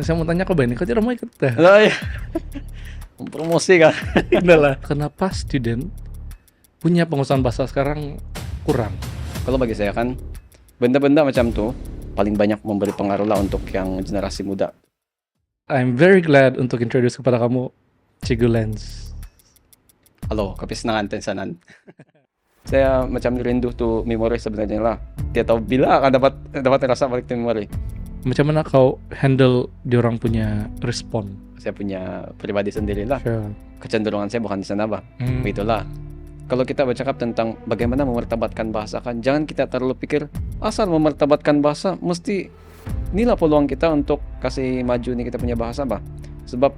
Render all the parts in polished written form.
Saya mau tanya ke Benny, kau tidak mau ikut teh? Lah ya, promosi kan. Adalah kenapa student punya penguasaan bahasa sekarang kurang? Kalau bagi saya kan benda-benda macam tuh paling banyak memberi pengaruh lah untuk yang generasi muda. I'm very glad untuk introduce kepada kamu Cigu Lens. Halo, kapis nangan tensanan. Saya macam rindu tuh memori sebenarnya lah. Dia tahu bila akan dapat rasa balik tuh memori. Macam mana kau handle diorang punya respon? Saya punya pribadi sendiri lah. Sure. Kecenderungan saya bukan di sana bah. Begitulah. Kalau kita bercakap tentang bagaimana memartabatkan bahasa kan, jangan kita terlalu pikir asal memartabatkan bahasa mesti inilah peluang kita untuk kasih maju nih kita punya bahasa bah. Sebab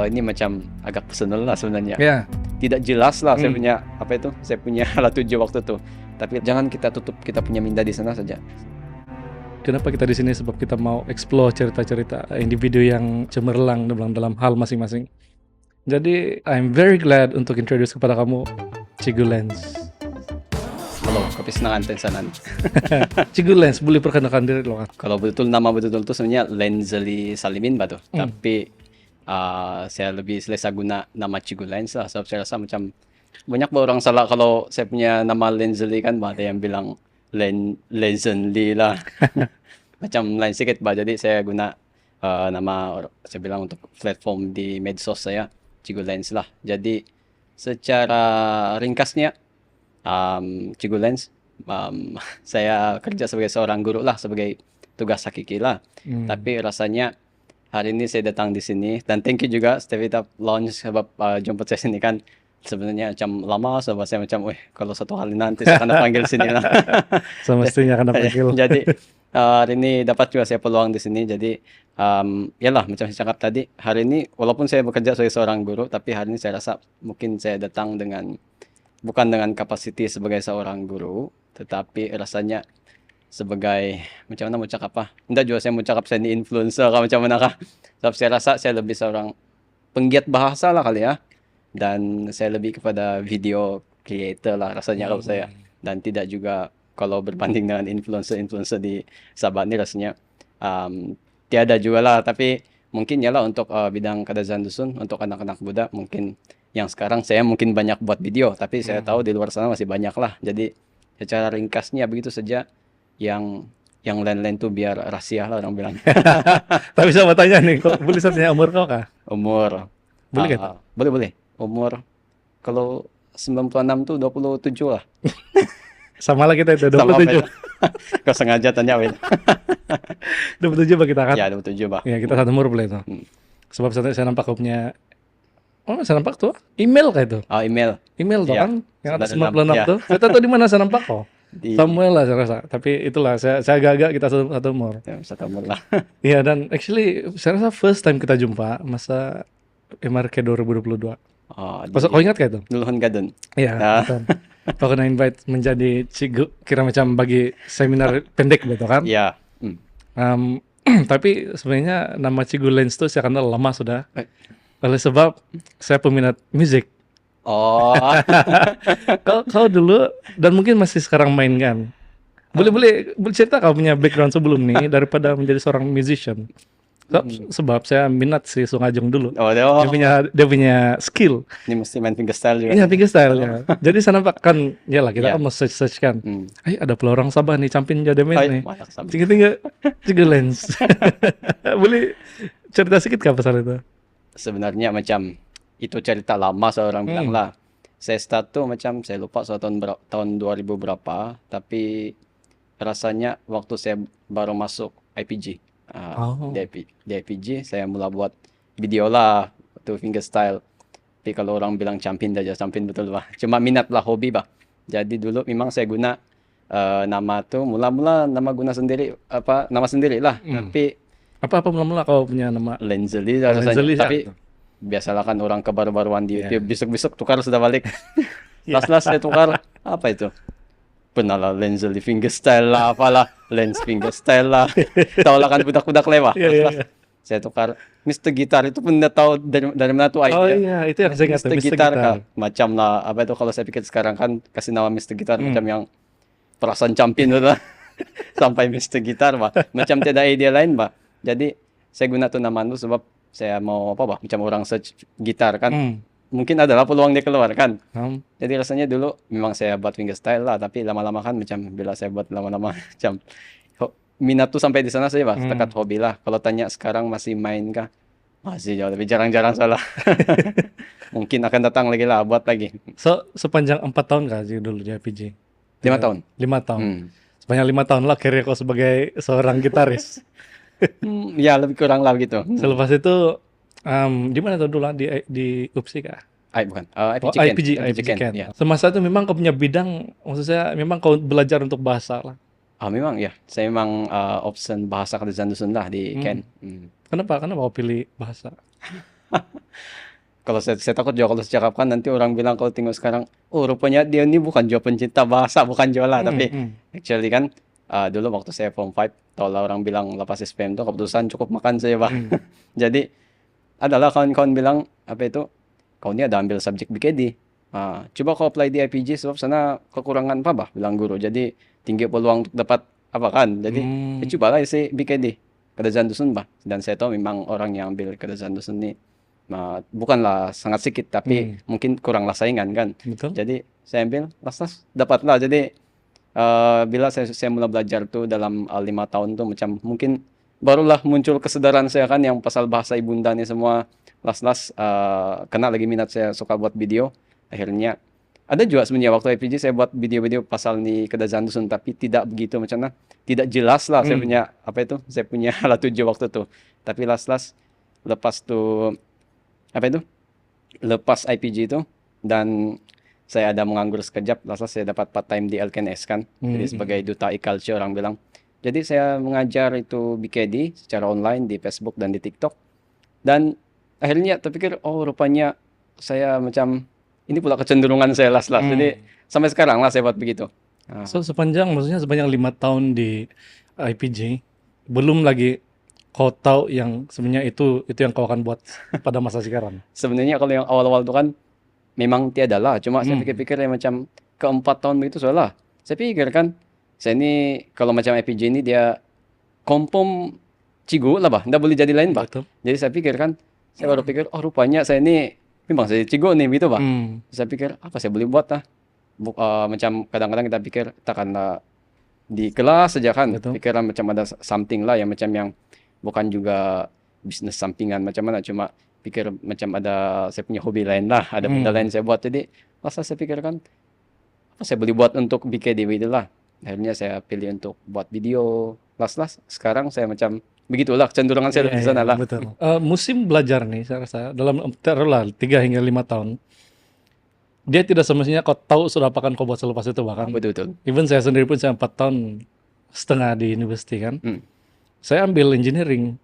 ini macam agak personal lah sebenarnya. Ya. Tidak jelas lah saya punya saya punya alat tuju waktu itu. Tapi jangan kita tutup kita punya minda di sana saja. Kenapa kita di sini? Sebab kita mau explore cerita-cerita individu yang cemerlang dalam hal masing-masing. Jadi I'm very glad untuk introduce kepada kamu Cigu Lens. Halo, kapis nangan tensanan. Cigu Lens, boleh perkenalkan diri lo kan? Kalau nama betul itu sebenarnya Lenzeli Salimin bah tuh. Tapi saya lebih selesa guna nama Cigu Lens lah. Sebab saya rasa macam banyak orang salah kalau saya punya nama Lenzeli kan bah, ada yang bilang Lenzeli lah. Macam lain sedikit bah. Jadi saya guna nama saya bilang untuk platform di medsos saya Cigu Lens lah. Jadi secara ringkasnya Cigu Lens saya kerja sebagai seorang guru lah, sebagai tugas hakiki lah. Tapi rasanya hari ini saya datang di sini dan thank you juga Stevita Launch sebab jemput saya sini kan. Sebenarnya macam lama sebab saya macam kalau satu kali nanti saya akan panggil sini lah. Semestinya akan panggil. Jadi hari ini dapat juga saya peluang di sini. Jadi yalah macam saya cakap tadi, hari ini walaupun saya bekerja sebagai seorang guru, tapi hari ini saya rasa mungkin saya datang bukan dengan kapasiti sebagai seorang guru, tetapi rasanya sebagai macam mana mau cakap apa? Tidak juga saya mau cakap saya ini influencer kah macam mana kah? Sebab saya rasa saya lebih seorang penggiat bahasa lah kali ya. Dan saya lebih kepada video creator lah rasanya kalau saya. Dan tidak juga kalau berbanding dengan influencer di Sabah ni rasanya tiada juga lah. Tapi mungkin ya lah untuk bidang kadazan dusun, untuk anak-anak muda mungkin yang sekarang saya mungkin banyak buat video. Tapi saya tahu di luar sana masih banyak lah. Jadi secara ringkasnya begitu saja. Yang lain-lain tuh biar rahasia lah orang bilang. Tapi saya mau tanya nih, boleh saya tanya umur kau kah? Umur. Boleh kan? Boleh. Umur kalau 96 tuh 27 lah. Sama lah kita itu, Sama 27. Kau sengaja tanya Win. 27 bah kita kan? Ya 27 bah. Ya kita satu umur boleh itu. Sebab saya nampak kau punya, saya nampak tuh email kayak itu. Email. Email tuh Ya, kan? Yang atas 96, 96 ya. tuh. Saya tahu di mana saya nampak kok. Di Samuel lah saya rasa. Tapi itulah saya agak-agak kita satu umur. satu umur lah. Iya, dan actually saya rasa first time kita jumpa masa MRK 2022. Kau ingat kayak itu? Duluhan Gadun. Iya, Ya. betul. Kau kena invite menjadi Cigu, kira macam bagi seminar pendek gitu kan? Ya. Tapi sebenarnya nama Cigu Lens itu saya kenal lama sudah. Oleh sebab saya peminat musik. Oh. Kau dulu dan mungkin masih sekarang main kan? Boleh cerita kau punya background sebelum nih daripada menjadi seorang musician. Sebab saya minat si Sung Ajung dulu. Oh, Dia punya skill. ini mesti main fingerstyle juga. Iya, fingerstyle ya. Jadi saya nampak kan, ya lah kita Ya. kan mau search kan. Ada pula orang Sabah nih, campin jademen nih. Banyak sama. Tinggal Cigu Lens. Boleh cerita sedikit kah pasal itu? Sebenarnya macam itu cerita lama seorang bilang lah. Saya start tuh macam saya lupa tahun 2000 berapa, tapi rasanya waktu saya baru masuk IPG. Di IPG saya mulai buat video lah tuh fingerstyle. Tapi kalau orang bilang campin aja, campin betul bah. Cuma minat lah, hobi bah. Jadi dulu memang saya guna nama tuh mula-mula nama guna sendiri nama sendiri lah. Tapi Apa mula-mula kau punya nama? Lenzeli rasanya. Lenzeli, Tapi ya. biasalah kan orang kebaru-baruan di YouTube, besok-besok tukar sudah balik. Last saya tukar apa itu? Pernah lah Lenzeli fingerstyle lah, apalah lens fingerstyle lah. Tahu lah kan budak-budak lewat. Iya. Saya tukar Mr. Gitar itu pun tidak tahu dari mana tuh idea. Oh iya, itu yang saya ingat. Mr. Gitar kah? Macam lah apa itu kalau saya pikir sekarang kan kasih nama Mr. Gitar macam yang perasaan campin itu lah. Sampai Mr. Gitar bah. Macam tidak ide lain bah. Jadi saya guna tuh nama tuh sebab saya mau apa bah, macam orang search gitar kan. Hmm. Mungkin adalah peluang dia keluar kan. Hmm. Jadi rasanya dulu memang saya buat fingerstyle lah, tapi lama-lama kan macam bila saya buat lama-lama macam minat tuh sampai di sana saja bah, setakat hobi lah. Kalau tanya sekarang masih main kah? Masih jauh, tapi jarang-jarang salah. Mungkin akan datang lagi lah, buat lagi. So sepanjang 4 tahun kah sih dulu di IPG? 5 tahun. 5 tahun. Hmm. Sepanjang 5 tahun lah karir kau sebagai seorang gitaris. Ya lebih kurang lah gitu. Selepas itu di mana tuh dulu di UPSI kah? Bukan. Oh, IPG Ken. IPG Ken. Ken. Ya. Semasa itu memang kau punya bidang, maksudnya memang kau belajar untuk bahasa lah. Memang ya. Saya memang option bahasa Kadazan Dusun lah di Ken. Kenapa kau pilih bahasa? Kalau saya takut juga kalau saya cakapkan nanti orang bilang kalau tengok sekarang, oh rupanya dia ini bukan jual pencinta bahasa, bukan jual lah. Tapi actually kan dulu waktu saya form 5, tau lah orang bilang lepas SPM tuh keputusan cukup makan saya bah. Jadi adalah kawan-kawan bilang apa itu, kau ini ada ambil subjek BKD. Coba kau apply di IPG sebab sana kekurangan apa bah, bilang guru. Jadi tinggi peluang untuk dapat apa kan. Jadi cobalah isi BKD Kadazan Dusun bah. Dan saya tahu memang orang yang ambil Kadazan Dusun ini bukanlah sangat sedikit, tapi mungkin kuranglah saingan kan. Betul. Jadi saya ambil, las dapatlah. Jadi bila saya mulai belajar tuh dalam 5 tahun tuh macam mungkin barulah muncul kesadaran saya kan yang pasal bahasa ibunda nih semua las kena lagi minat saya suka buat video. Akhirnya ada juga sebenarnya waktu IPG saya buat video-video pasal nih Kadazan Dusun, tapi tidak begitu macam mana, tidak jelas lah saya punya apa itu, saya punya alat tuju waktu tuh. Tapi las lepas tuh apa itu, lepas IPG itu dan saya ada menganggur sekejap, lalu saya dapat part time di LKNS kan, jadi sebagai duta e-culture orang bilang. Jadi saya mengajar itu BKD secara online di Facebook dan di TikTok, dan akhirnya terpikir oh rupanya saya macam ini pula kecenderungan saya las. Jadi sampai sekarang lah saya buat begitu. So sepanjang 5 tahun di IPG, belum lagi kau tahu yang sebenarnya itu yang kau akan buat pada masa sekarang. Sebenarnya kalau yang awal-awal itu kan memang tiada lah. Cuma saya pikir-pikir ya macam ke-4 tahun begitu soalnya. Saya pikir kan, saya ini kalau macam IPG ini dia kompom cigu lah bah. Nggak boleh jadi lain bah. Betul. Jadi saya pikir kan, saya baru pikir, oh rupanya saya ini memang saya cigu nih gitu bah. Saya pikir, apa saya boleh buat lah. Macam kadang-kadang kita pikir, takkan di kelas saja kan. Betul. Pikiran macam ada something lah yang macam yang bukan juga bisnis sampingan macam mana, cuma pikir macam ada saya punya hobi lain lah, ada benda lain saya buat. Jadi masa saya pikirkan apa saya boleh buat untuk BKD itu lah. Akhirnya saya pilih untuk buat video. Las sekarang saya macam begitulah kecenderungan saya di sana lah. Betul. Musim belajar nih saya rasa dalam taruhlah 3 hingga 5 tahun. Dia tidak semestinya kau tahu sudah apa kan kau buat selepas itu bahkan. Betul. Even saya sendiri pun saya 4 tahun setengah di university kan. Saya ambil engineering.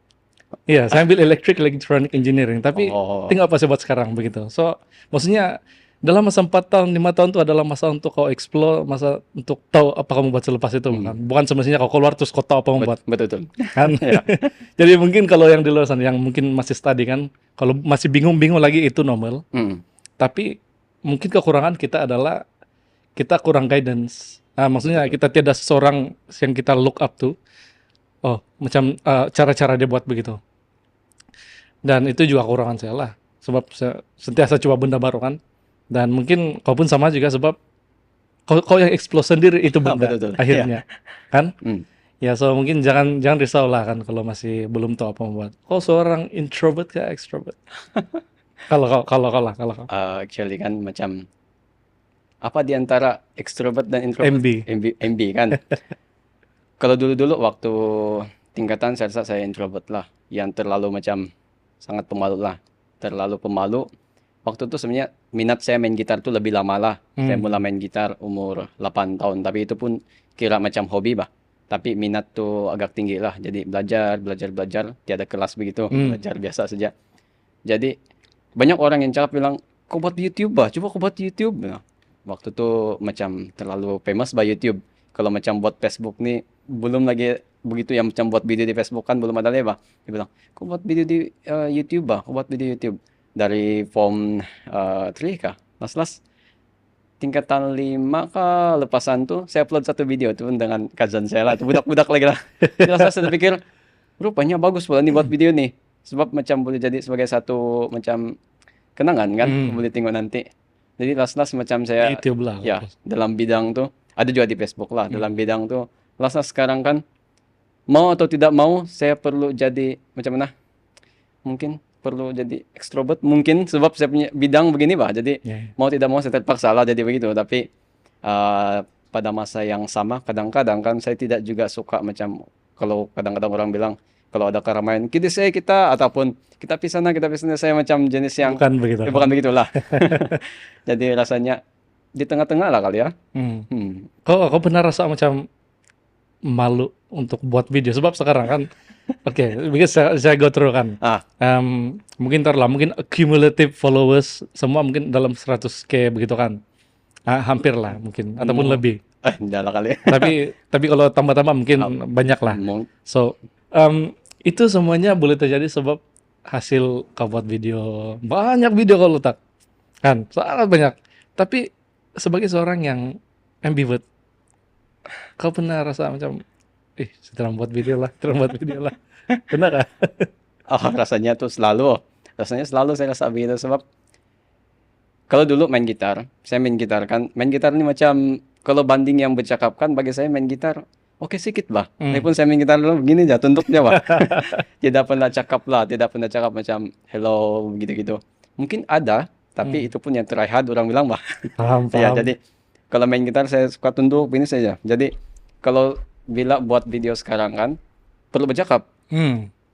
Iya, saya ambil electronic engineering, tapi tinggal apa saya buat sekarang begitu. So, maksudnya dalam masa 4 tahun, 5 tahun itu adalah masa untuk kau explore, masa untuk tahu apa kamu buat selepas itu kan. Bukan semestinya kau keluar terus kau tahu apa kamu buat. Betul. Kan? Jadi mungkin kalau yang di luar sana yang mungkin masih study kan, kalau masih bingung lagi itu normal. Tapi mungkin kekurangan kita adalah kita kurang guidance. Maksudnya kita tidak seseorang yang kita look up to. Oh, macam cara-cara dia buat begitu. Dan itu juga kekurangan saya lah. Sebab saya sentiasa coba benda baru kan. Dan mungkin kau pun sama juga sebab kau yang explore sendiri itu benda Betul. akhirnya. Kan? Ya, so mungkin jangan risau lah kan kalau masih belum tahu apa membuat. Kau seorang introvert kah extrovert? Kalau kau. Actually kan macam apa di antara extrovert dan introvert? MB kan. Kalau dulu waktu tingkatan saya rasa saya introvert lah, yang terlalu macam sangat pemalu lah, terlalu pemalu. Waktu itu sebenarnya minat saya main gitar tuh lebih lama lah. Saya mulai main gitar umur 8 tahun, tapi itu pun kira macam hobi bah. Tapi minat tuh agak tinggi lah, jadi belajar, tiada kelas begitu, belajar biasa saja. Jadi banyak orang yang cakap bilang, kau buat YouTube bah, coba kau buat YouTube. Nah, waktu itu macam terlalu famous bah YouTube. Kalau macam buat Facebook nih belum lagi begitu, yang macam buat video di Facebook kan belum ada lagi bah. Dia bilang, kau buat video di YouTube bah, kau buat video YouTube. Dari form 3 kah? Las tingkatan 5 kah lepasan tuh saya upload satu video tuh dengan cousin saya lah, itu budak-budak lagi lah. Jelas saya pikir rupanya bagus pula nih buat video nih. Sebab macam boleh jadi sebagai satu macam kenangan kan, boleh tengok nanti. Jadi las-las macam saya YouTube lah. ya dalam bidang tuh ada juga di Facebook lah dalam bidang tuh las-las sekarang kan mau atau tidak mau saya perlu jadi macam mana? Mungkin perlu jadi ekstrovert mungkin sebab saya punya bidang begini Pak. Jadi Ya. mau tidak mau saya terpaksa lah jadi begitu. Tapi pada masa yang sama kadang-kadang kan saya tidak juga suka macam kalau kadang-kadang orang bilang kalau ada keramaian kita ataupun kita pisah saya macam jenis yang Bukan begitu. bukan begitulah. Jadi rasanya di tengah-tengah lah kali ya. Kau pernah rasa macam malu untuk buat video sebab sekarang kan oke, because saya go through kan. Mungkin mungkin accumulative followers semua mungkin dalam 100K begitu kan. Hampir lah mungkin ataupun lebih. Enggak lah kali. Tapi kalau tambah-tambah mungkin banyak lah. So, itu semuanya boleh terjadi sebab hasil kau buat video. Banyak video kau letak. Kan, sangat banyak. Tapi sebagai seorang yang ambivert, kau pernah rasa macam setelah buat video lah. Benar kah? Rasanya selalu saya rasa begitu sebab kalau dulu saya main gitar kan. Main gitar ini macam kalau banding yang bercakapkan bagi saya main gitar oke sedikit lah. Walaupun saya main gitar dulu begini aja tunduknya Pak. Tidak pernah cakap macam hello gitu-gitu. Mungkin ada, tapi itu pun yang try hard orang bilang Pak. Paham. Ya, jadi kalau main gitar saya suka tunduk begini saja. Jadi kalau bila buat video sekarang kan perlu bercakap.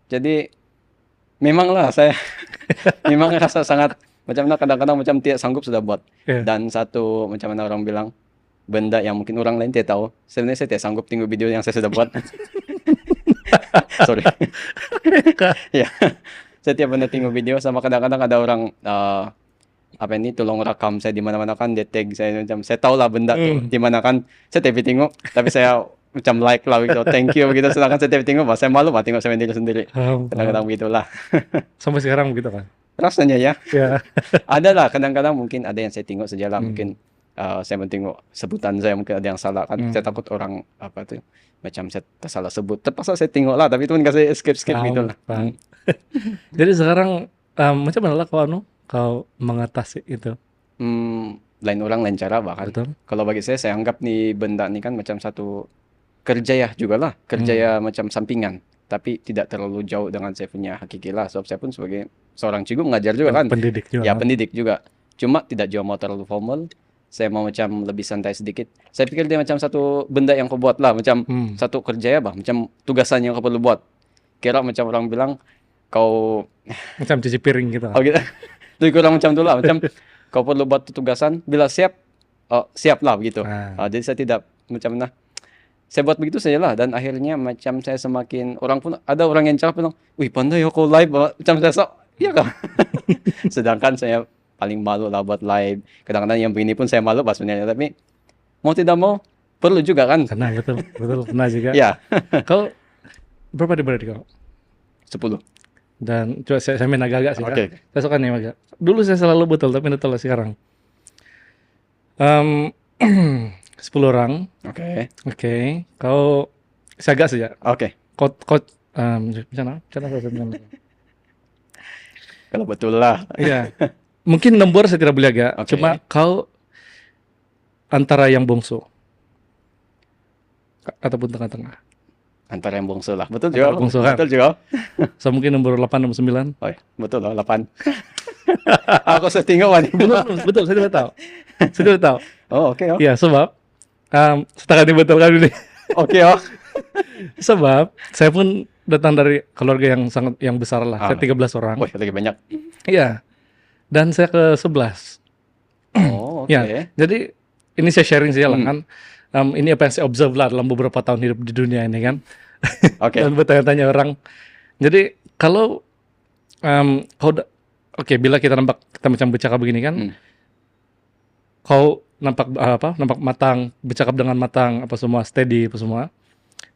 Jadi memanglah saya memang rasa sangat macam mana kadang-kadang macam tidak sanggup sudah buat. Dan satu macam mana orang bilang benda yang mungkin orang lain tidak tahu. Sebenarnya saya tidak sanggup tengok video yang saya sudah buat. Sorry. Ya, saya tiap pernah tengok video sama kadang-kadang ada orang tolong rekam saya di mana-mana kan dia tag saya macam saya tahu lah benda tuh di mana kan saya tengok tapi saya macam like lah gitu thank you begitu sedangkan saya tengok saya malu tengok saya sendiri kadang-kadang begitulah. Sampai sekarang begitu kan rasanya ya. Ya. Ada lah kadang-kadang mungkin ada yang saya tengok saja lah mungkin saya mentengok sebutan saya mungkin ada yang salah kan saya takut orang macam saya salah sebut terpaksa saya tengok lah tapi itu kan saya skip gitu lah. Jadi sekarang macam mana lah kau mengatasi itu? Lain orang lain cara bahkan. Betul. Kalau bagi saya anggap nih benda nih kan macam satu kerja ya juga lah kerja ya macam sampingan tapi tidak terlalu jauh dengan saya punya hakiki lah sebab saya pun sebagai seorang cikgu mengajar juga kan pendidik juga ya pendidik juga cuma tidak jauh mau terlalu formal saya mau macam lebih santai sedikit saya pikir dia macam satu benda yang kau buat lah macam satu kerja ya macam tugasan yang kau perlu buat kira macam orang bilang kau macam cuci piring gitu gitu lebih kurang macam itulah macam kau perlu buat tugasan bila siap siap lah begitu jadi saya tidak macam nah saya buat begitu saja lah dan akhirnya macam saya semakin orang pun ada orang yang cakap bilang wih pandai kau live macam saya iya kan sedangkan saya paling malu lah buat live kadang-kadang yang begini pun saya malu sebenarnya tapi mau tidak mau perlu juga kan karena betul pernah juga ya. Kau berapa di berarti kau 10 dan coba saya main agak-agak sih Oke. saya suka nih agak dulu saya selalu betul tapi betul lah sekarang 10 orang. Oke. Kau sagak saja. Oke. Macam mana? Kalau betul lah. Iya. Mungkin nomor saya tidak boleh agak. Cuma kau antara yang bongsu ataupun tengah-tengah. Antara yang bongsu lah. Betul juga. Bongsu kan? Betul juga. So mungkin nomor 8 nomor 9. Oh, betul lah 8. Aku setinggal nih. Betul, saya tidak tahu. Oh, oke. Iya, sebab setakat ini betul kan ini. Oke. Sebab saya pun datang dari keluarga yang besar lah. Saya 13 orang. Wah, lagi banyak. Iya. Dan saya ke 11. Oh, oke. Ya, jadi ini saya sharing saja lah kan. Ini apa yang saya observe lah dalam beberapa tahun hidup di dunia ini kan. Oke. Dan bertanya-tanya orang. Jadi kalau bila kita macam bercakap begini kan, kau nampak matang, bercakap dengan matang, apa semua steady, apa semua.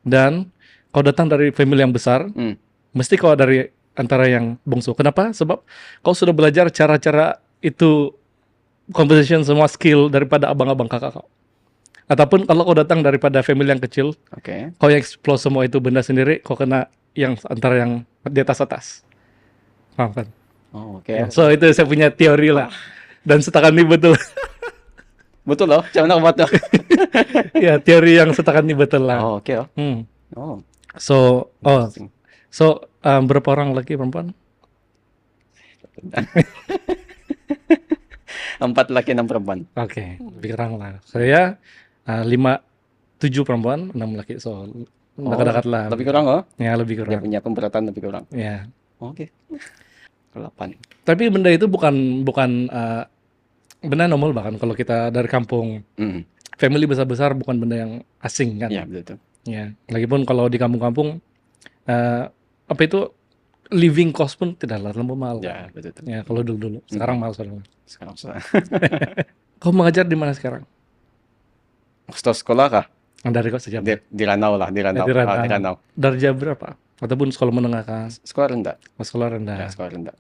Dan kau datang dari family yang besar, mesti kau dari antara yang bongsu. Kenapa? Sebab kau sudah belajar cara-cara itu conversation semua skill daripada abang-abang kakak kau. Ataupun kalau kau datang daripada family yang kecil, kau yang explore semua itu benda sendiri, kau kena yang antara yang di atas. Paham kan? Oh, oke. Ya, so itu saya punya teori lah. Dan setakat ini betul. Betul loh, macam mana buat tuh? Ya, teori yang setakat ini betul lah. Oh, oke oh. Hmm. Oh, So, interesting. berapa orang laki perempuan? 4 laki 6 perempuan. Oke, lebih kurang lah. Saya 7 perempuan, 6 laki. So, dekat-dekat lah. Lebih kurang oh. Ya, lebih Dia kurang. punya pemberatan lebih kurang. Ya. Oke. 8. Tapi benda itu bukan benda normal bahkan kalau kita dari kampung. Hmm. Family besar-besar bukan benda yang asing kan. Ya, betul. Ya. Lagipun kalau di kampung-kampung apa itu living cost pun tidaklah terlalu mahal. Ya, betul. Ya, kalau dulu-dulu. Sekarang mahal sekarang. Sekarang sudah. Kau mengajar di mana sekarang? Setelah sekolah kah? Dari kau sejak Di Ranau lah, di Ranau. Di Ranau. Di Ranau. Dari jam berapa? Ataupun sekolah menengah kah? Sekolah rendah. Sekolah rendah. Ya, sekolah rendah.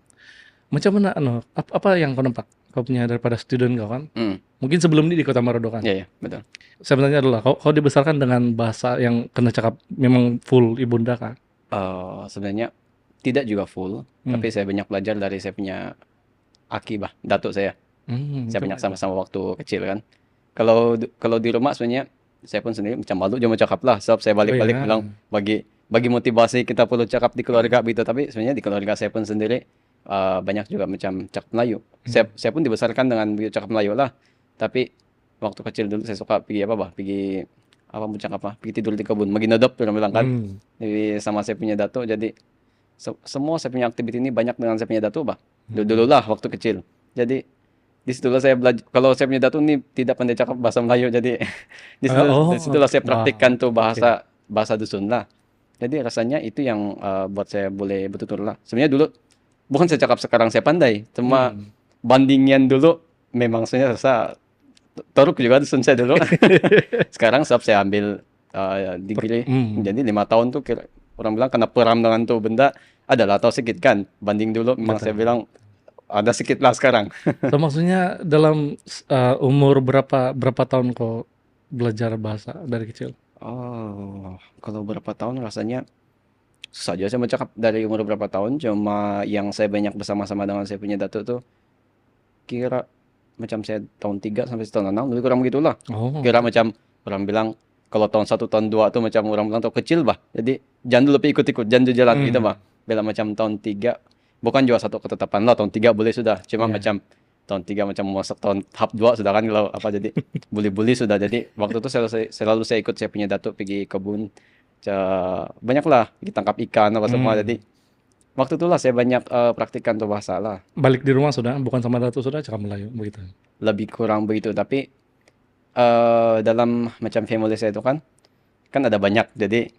Macam mana apa yang kau nampak? Kau punya daripada student kau kan? Hmm. Mungkin sebelum ini di Kota Marodo kan? Ya, betul. Sebenarnya adalah kau dibesarkan dengan bahasa yang kena cakap memang full ibunda kah? Sebenarnya tidak juga full, tapi saya banyak belajar dari saya punya aki datuk saya. Saya banyak sama-sama waktu kecil kan. Kalau di rumah sebenarnya saya pun sendiri macam malu cuma cakap lah. Sebab saya balik-balik bilang bagi motivasi kita perlu cakap di keluarga gitu. Tapi sebenarnya di keluarga saya pun sendiri banyak juga macam cakap Melayu. Saya pun dibesarkan dengan cakap Melayu lah. Tapi waktu kecil dulu saya suka pergi pergi tidur di kebun, maginodop orang bilang kan. Jadi sama saya punya datuk, jadi semua saya punya aktiviti ini banyak dengan saya punya datuk dulu lah waktu kecil. Jadi disitulah saya belajar. Kalau saya punya datuk ini tidak pandai cakap bahasa Melayu, jadi disitulah saya praktikkan tuh bahasa dusun lah. Jadi rasanya itu yang buat saya boleh betul-betul lah. Sebenarnya dulu bukan saya cakap sekarang saya pandai, cuma bandingin dulu memang saya rasa teruk juga dusun saya dulu. Sekarang sebab saya ambil degree, jadi 5 tahun tuh orang bilang kena peram dengan tuh benda adalah tahu sedikit kan. Banding dulu memang saya bilang ada sedikit lah sekarang. So maksudnya dalam umur berapa tahun kau belajar bahasa dari kecil? Oh, kalau berapa tahun rasanya susah aja saya mau cakap dari umur berapa tahun. Cuma yang saya banyak bersama-sama dengan saya punya datuk tuh kira macam saya tahun 3 sampai tahun 6 lebih kurang begitulah. Kira macam orang bilang kalau tahun 1 tahun 2 tuh macam orang bilang tuh kecil Jadi jangan dulu ikut-ikut, jangan dulu jalan gitu Bila macam tahun 3 bukan juga satu ketetapan lah, tahun 3 boleh sudah. Cuma macam tahun 3 macam masuk tahun tahap 2 sudah kan kalau jadi bully-bully sudah. Jadi waktu itu selalu saya ikut saya punya datuk pergi kebun. Banyak lah ditangkap ikan apa semua. Jadi waktu itulah saya banyak praktikkan tuh bahasa lah. Balik di rumah sudah, bukan sama datuk sudah cakap Melayu begitu. Lebih kurang begitu, tapi dalam macam family saya itu kan ada banyak. Jadi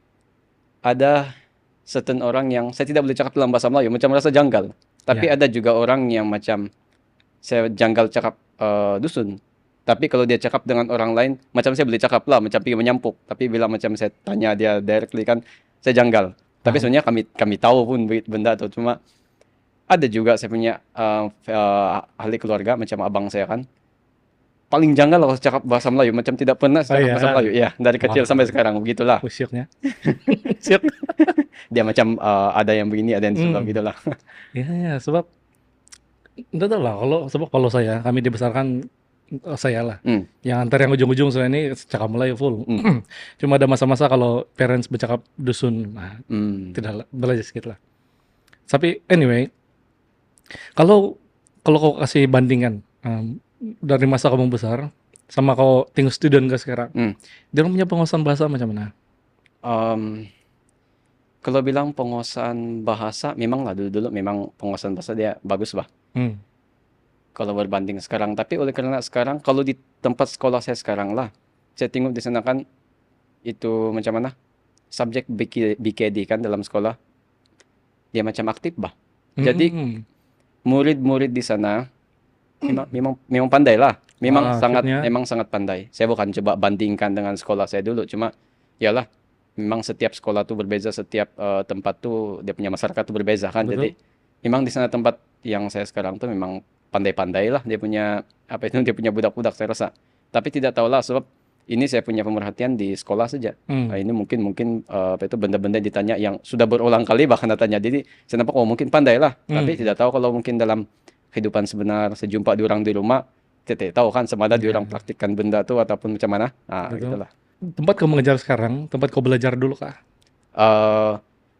ada certain orang yang saya tidak boleh cakap dalam bahasa Melayu, macam rasa janggal. Tapi ada juga orang yang macam saya janggal cakap dusun. Tapi kalau dia cakap dengan orang lain, macam saya boleh cakap lah, macam pergi menyampuk. Tapi bila macam saya tanya dia directly kan, saya janggal. Tapi sebenarnya kami tahu pun benda itu. Cuma ada juga saya punya ahli keluarga macam abang saya kan. Paling janggal kalau cakap bahasa Melayu, macam tidak pernah cakap bahasa Melayu. Ya, dari kecil sampai sekarang begitulah. Syuknya. Dia macam ada yang begini, ada yang sebelah gitulah. Ya, sebab enggak tahu lah kalau kami dibesarkan saya lah. Yang antar yang ujung-ujung saya ini cakap Melayu full. Cuma ada masa-masa kalau parents bercakap dusun, tidak belajar sedikit lah. Tapi anyway, kalau kau kasih bandingan dari masa kamu besar sama kau tinggal student ke sekarang, dia punya penguasaan bahasa macam mana? Kalau bilang penguasaan bahasa, memang lah dulu memang penguasaan bahasa dia bagus kalau berbanding sekarang. Tapi oleh karena sekarang kalau di tempat sekolah saya sekarang lah, saya tengok di sana kan itu macam mana subjek BKD kan dalam sekolah dia macam aktif Jadi murid-murid di sana memang pandai lah, memang sangat pandai. Saya bukan coba bandingkan dengan sekolah saya dulu, cuma yalah memang setiap sekolah tuh berbeza, setiap tempat tuh dia punya masyarakat tuh berbeza kan. Betul. Jadi memang di sana tempat yang saya sekarang tuh memang pandai-pandai lah dia punya dia punya budak-budak saya rasa. Tapi tidak tahulah sebab ini saya punya pemerhatian di sekolah saja. Hmm. Ini mungkin apa itu benda-benda ditanya yang sudah berulang kali bahkan datanya. Jadi saya nampak oh mungkin pandai lah, tapi tidak tahu kalau mungkin dalam kehidupan sebenar sejumpa diorang di rumah, tidak tahu kan semada diorang praktikkan benda tuh ataupun macam mana. Nah, Betul. gitulah. Tempat kau mengejar sekarang, tempat kau belajar dulu kah? Eh,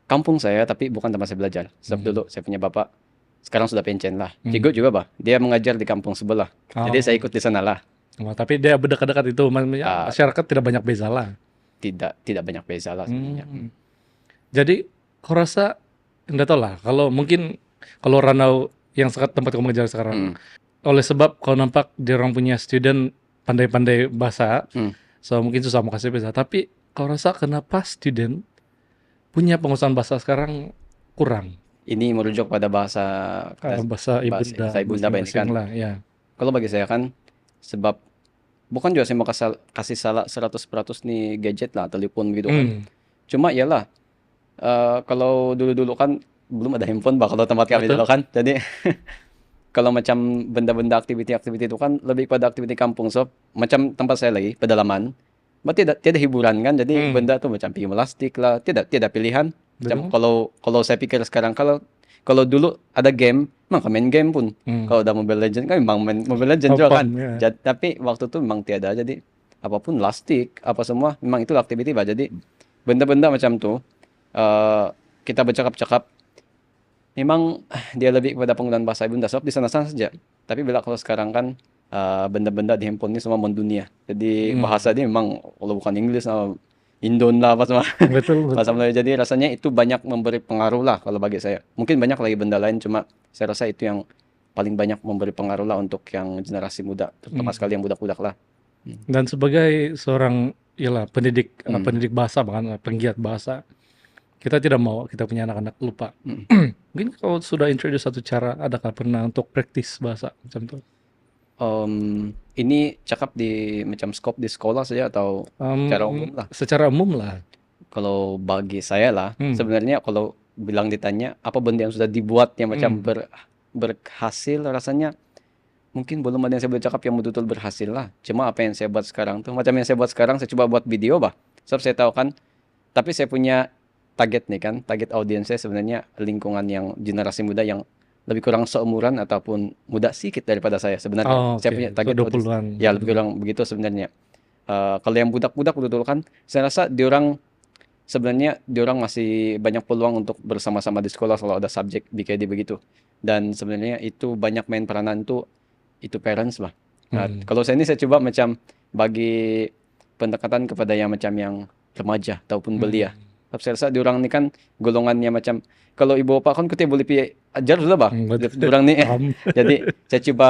kampung saya tapi bukan tempat saya belajar. Sebab dulu saya punya bapak sekarang sudah pensiun lah. Cigo juga bah, dia mengajar di kampung sebelah. Jadi saya ikut di sana lah. Wah, tapi dia berdekat-dekat itu, masyarakat tidak banyak beza lah. Tidak banyak beza lah sebenarnya. Jadi, kau rasa, enggak tahu lah, kalau mungkin, kalau Ranau yang tempat kau mengejar sekarang, oleh sebab kau nampak dia orang punya student pandai-pandai bahasa, so mungkin susah mau kasih beza. Tapi, kau rasa kenapa student punya penguasaan bahasa sekarang kurang? Ini merujuk pada bahasa Bahasa ibunda, ibunda ini kan. lah, ya. Kalau bagi saya kan, sebab bukan juga saya mau kasih salah 100% nih gadget lah, telepon gitu kan. Cuma iyalah, kalau dulu-dulu kan belum ada handphone bah kalau tempat kami dulu kan. Jadi kalau macam benda-benda aktiviti-aktiviti itu kan lebih pada aktiviti kampung. So macam tempat saya lagi pedalaman, tidak hiburan kan. Jadi benda tuh macam plastik lah, tidak pilihan. Macam kalau saya pikir sekarang kalau dulu ada game, memang main game pun. Kalau udah Mobile Legends kan memang main Mobile Legends juga kan. Tapi waktu itu memang tiada. Jadi apapun plastik, apa semua memang itu aktiviti bah. Jadi benda-benda macam tuh kita bercakap-cakap memang dia lebih kepada penggunaan bahasa ibunda sebab di sana-sana saja. Tapi bila kalau sekarang kan benda-benda di handphone ini semua mendunia. Jadi bahasa dia memang kalau bukan Inggris Indon lah apa semua. Betul. Bahasa Melayu. Jadi rasanya itu banyak memberi pengaruh lah kalau bagi saya. Mungkin banyak lagi benda lain, cuma saya rasa itu yang paling banyak memberi pengaruh lah untuk yang generasi muda, terutama sekali yang budak-budak lah. Dan sebagai seorang pendidik bahasa, bahkan penggiat bahasa, kita tidak mau kita punya anak-anak lupa. Mungkin kalau sudah introduce satu cara, adakah pernah untuk praktis bahasa macam itu? Ini cakap di macam scope di sekolah saja atau secara umum lah? Secara umum lah. Kalau bagi saya lah, sebenarnya kalau bilang ditanya apa benda yang sudah dibuat yang macam berhasil, rasanya mungkin belum ada yang saya boleh cakap yang betul-betul berhasil lah. Cuma apa yang saya buat sekarang tuh, macam yang saya buat sekarang, saya coba buat video bah. Sebab saya tahu kan, tapi saya punya target nih kan, target audiens saya sebenarnya lingkungan yang generasi muda yang lebih kurang seumuran ataupun muda sedikit daripada saya sebenarnya. Saya punya target audiens. Ya lebih kurang begitu sebenarnya. Kalau yang budak-budak betul kan, saya rasa diorang masih banyak peluang untuk bersama-sama di sekolah kalau ada subjek BKD begitu. Dan sebenarnya itu banyak main peranan itu parents lah. Kalau saya ini saya coba macam bagi pendekatan kepada yang macam yang remaja ataupun belia. Saya rasa diorang ni kan golongannya macam kalau ibu bapak kan kita boleh pi ajar sudah bah. Diorang ni. Jadi saya coba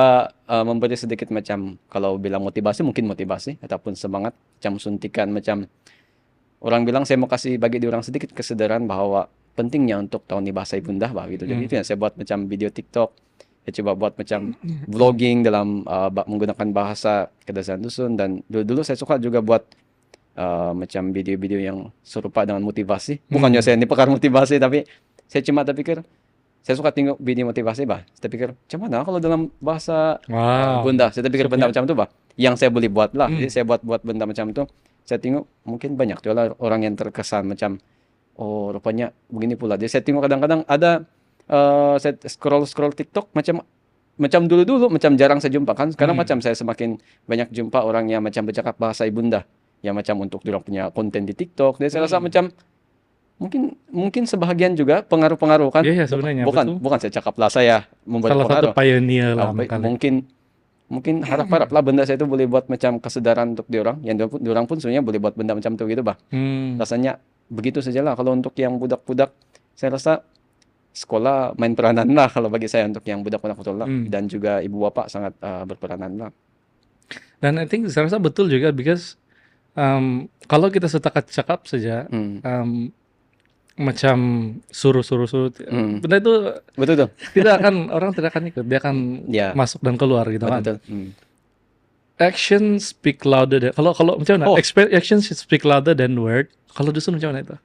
memberi sedikit macam kalau bilang motivasi mungkin motivasi ataupun semangat macam suntikan macam orang bilang saya mau kasih bagi diorang sedikit kesadaran bahwa pentingnya untuk tahu ni bahasa ibunda bah gitu. Jadi itu yang saya buat macam video TikTok. Saya coba buat macam vlogging dalam menggunakan bahasa kedasan dusun dan dulu saya suka juga buat macam video-video yang serupa dengan motivasi. Bukannya saya ini pakar motivasi, tapi saya cuma terpikir, saya suka tengok video motivasi bah. Saya pikir, macam mana kalau dalam bahasa bunda? Saya terpikir benda macam itu bah. Yang saya boleh buat lah. Jadi saya buat benda macam itu. Saya tengok mungkin banyak tuh orang yang terkesan macam, oh rupanya begini pula. Jadi saya tengok kadang-kadang ada saya scroll TikTok macam dulu-dulu macam jarang saya jumpa kan. Sekarang macam saya semakin banyak jumpa orang yang macam bercakap bahasa ibunda. Yang macam untuk diorang punya konten di TikTok. Jadi saya rasa macam mungkin sebahagian juga pengaruh-pengaruh kan. Iya sebenarnya. Bukan saya cakap lah saya membuat salah pengaruh. Satu pioneer lah. Mungkin harap-harap lah benda saya itu boleh buat macam kesadaran untuk diorang. Yang diorang pun sebenarnya boleh buat benda macam itu gitu bah. Rasanya begitu sajalah. Kalau untuk yang budak-budak saya rasa sekolah main peranan lah kalau bagi saya untuk yang budak-budak betul lah. Dan juga ibu bapak sangat berperanan lah. Dan I think saya rasa betul juga because kalau kita setakat cakap saja, macam suruh, benda itu betul tuh. Orang tidak akan ikut, dia akan masuk dan keluar gitu kan. Action speak louder than, kalau macam mana? Action speak louder than word. Kalau dusun macam mana itu?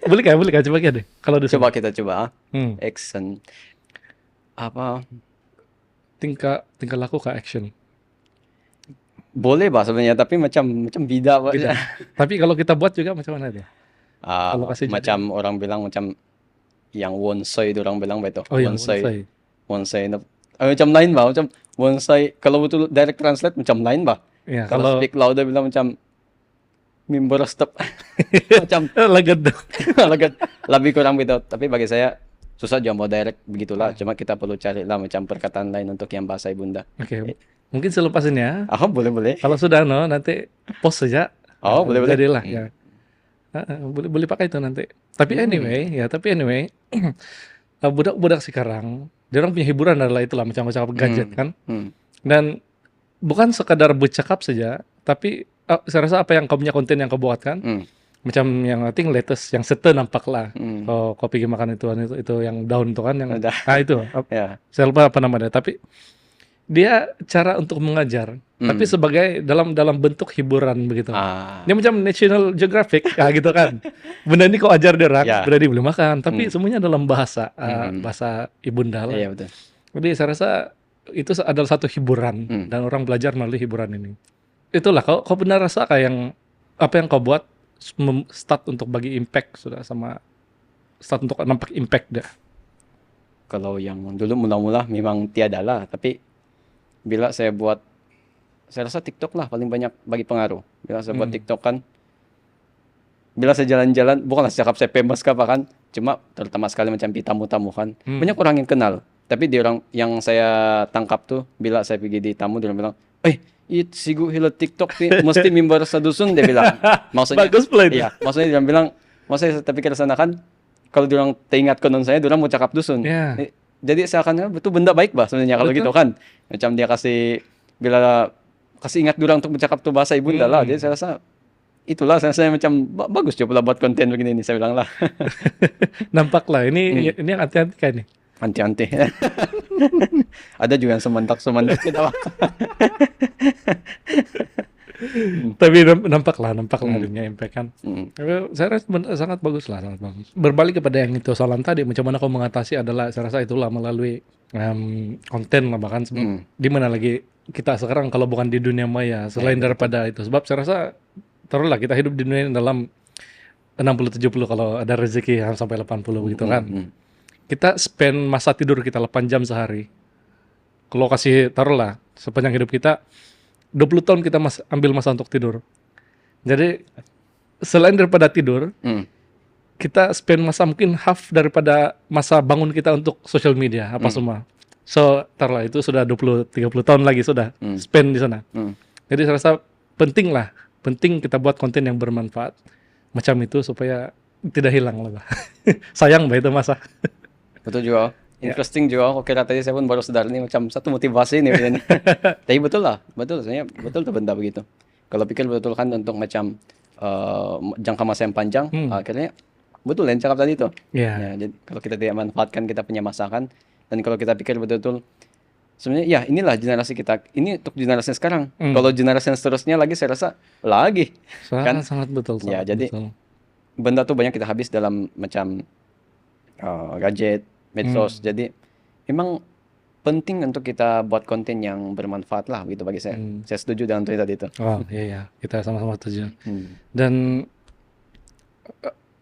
Boleh kah? Coba deh. Kalau dusun. Coba kita coba. Action. Apa? Tingkah laku kah action? boleh bah sebenarnya, tapi macam beda Pak. Beda. Tapi kalau kita buat juga macam mana itu? Ah, Kalau kasih jadi. macam orang bilang macam yang wonsai itu orang bilang begitu. Oh yang Wonsai, bonsai. wonsai. Macam lain bah, macam bonsai. Kalau betul direct translate macam lain bah. Ya Kalau kalau speak louder bilang macam mimbar step. Macam legend. agak lebih kurang gitu. Tapi bagi saya susah juga mau direct begitulah. Cuma kita perlu cari lah macam perkataan lain untuk yang bahasa ibunda. Oke. Mungkin selepas ini ya. Oh, boleh boleh. Kalau sudah no nanti post saja. Oh, boleh boleh. Jadilah ya. Boleh boleh pakai itu nanti. Tapi anyway, budak-budak sekarang, dia orang punya hiburan adalah itulah macam-macam gadget kan. Hmm. Dan bukan sekadar bercakap saja, tapi saya rasa apa yang kau punya konten yang kau buat kan, Hmm. macam yang I think latest yang sete nampak lah. Hmm. Kau pergi makan itu yang daun itu kan yang Ada. itu Ya. saya lupa apa namanya. Tapi dia cara untuk mengajar, tapi sebagai dalam bentuk hiburan begitu. Ah. Dia macam National Geographic, gitu kan. Benda ini kau ajar dia orang, Ya. benda ini boleh makan, tapi semuanya dalam bahasa bahasa ibunda lah. Iya betul. Jadi saya rasa itu adalah satu hiburan dan orang belajar melalui hiburan ini. Itulah kau benar rasa kayak yang apa yang kau buat start untuk bagi impact sudah sama start untuk nampak impact dah. Kalau yang dulu mula-mula memang tiada lah, tapi bila saya buat, saya rasa TikTok lah paling banyak bagi pengaruh. Bila saya buat TikTok kan, bila saya jalan-jalan, bukanlah cakap saya famous ke apa kan, cuma terutama sekali macam tamu-tamu kan, banyak orang yang kenal. Tapi dia orang yang saya tangkap tuh, bila saya pergi di tamu, dia orang bilang, itu sigu hila TikTok nih, mesti mimbar sadusun, dia bilang. Maksudnya, Bagus pula itu. iya, maksudnya dia orang bilang, maksudnya saya pikir sana kan, kalau dia orang teringat konon saya, dia orang mau cakap dusun. Ya. Jadi seakan betul benda baik bah sebenarnya kalau gitu kan. Macam dia bila kasih ingat orang untuk bercakap tuh bahasa ibunda lah. Jadi saya rasa itulah saya macam bagus coba buat konten begini nih saya bilang lah. Nampak lah ini yang hati-hati kan nih. Anti-anti. Ada juga yang semantak kita. Tapi nampak lah punya impact kan. Tapi saya rasa sangat bagus lah, sangat bagus. Berbalik kepada yang itu soalan tadi, macam mana kau mengatasi adalah saya rasa itulah melalui konten lah bahkan di mana lagi kita sekarang kalau bukan di dunia maya selain daripada itu. Sebab saya rasa taruhlah kita hidup di dunia ini dalam 60-70 kalau ada rezeki sampai 80 begitu kan. Kita spend masa tidur kita 8 jam sehari. Kalau kasih taruhlah sepanjang hidup kita 20 tahun kita ambil masa untuk tidur. Jadi selain daripada tidur, kita spend masa mungkin half daripada masa bangun kita untuk social media apa semua. So, taruhlah itu sudah 20-30 tahun lagi sudah spend di sana. Jadi saya rasa penting kita buat konten yang bermanfaat macam itu supaya tidak hilang lah. Sayang bah itu masa. Betul juga. Interesting juga. Oke, tadi saya pun baru sadar nih macam satu motivasi nih. Tapi betul lah, betul. Sebenarnya betul tuh benda begitu. Kalau pikir betul kan untuk macam jangka masa yang panjang, akhirnya betul yang cakap tadi itu. Ya, jadi kalau kita tidak manfaatkan kita punya masa kan, dan kalau kita pikir betul-betul sebenarnya ya inilah generasi kita. Ini untuk generasi sekarang. Kalau generasi yang seterusnya lagi saya rasa lagi sangat betul. Ya, jadi benda tuh banyak kita habis dalam macam gadget, medsos. Jadi memang penting untuk kita buat konten yang bermanfaat lah gitu bagi saya. Saya setuju dengan tadi itu. Oh iya, kita sama-sama setuju. Dan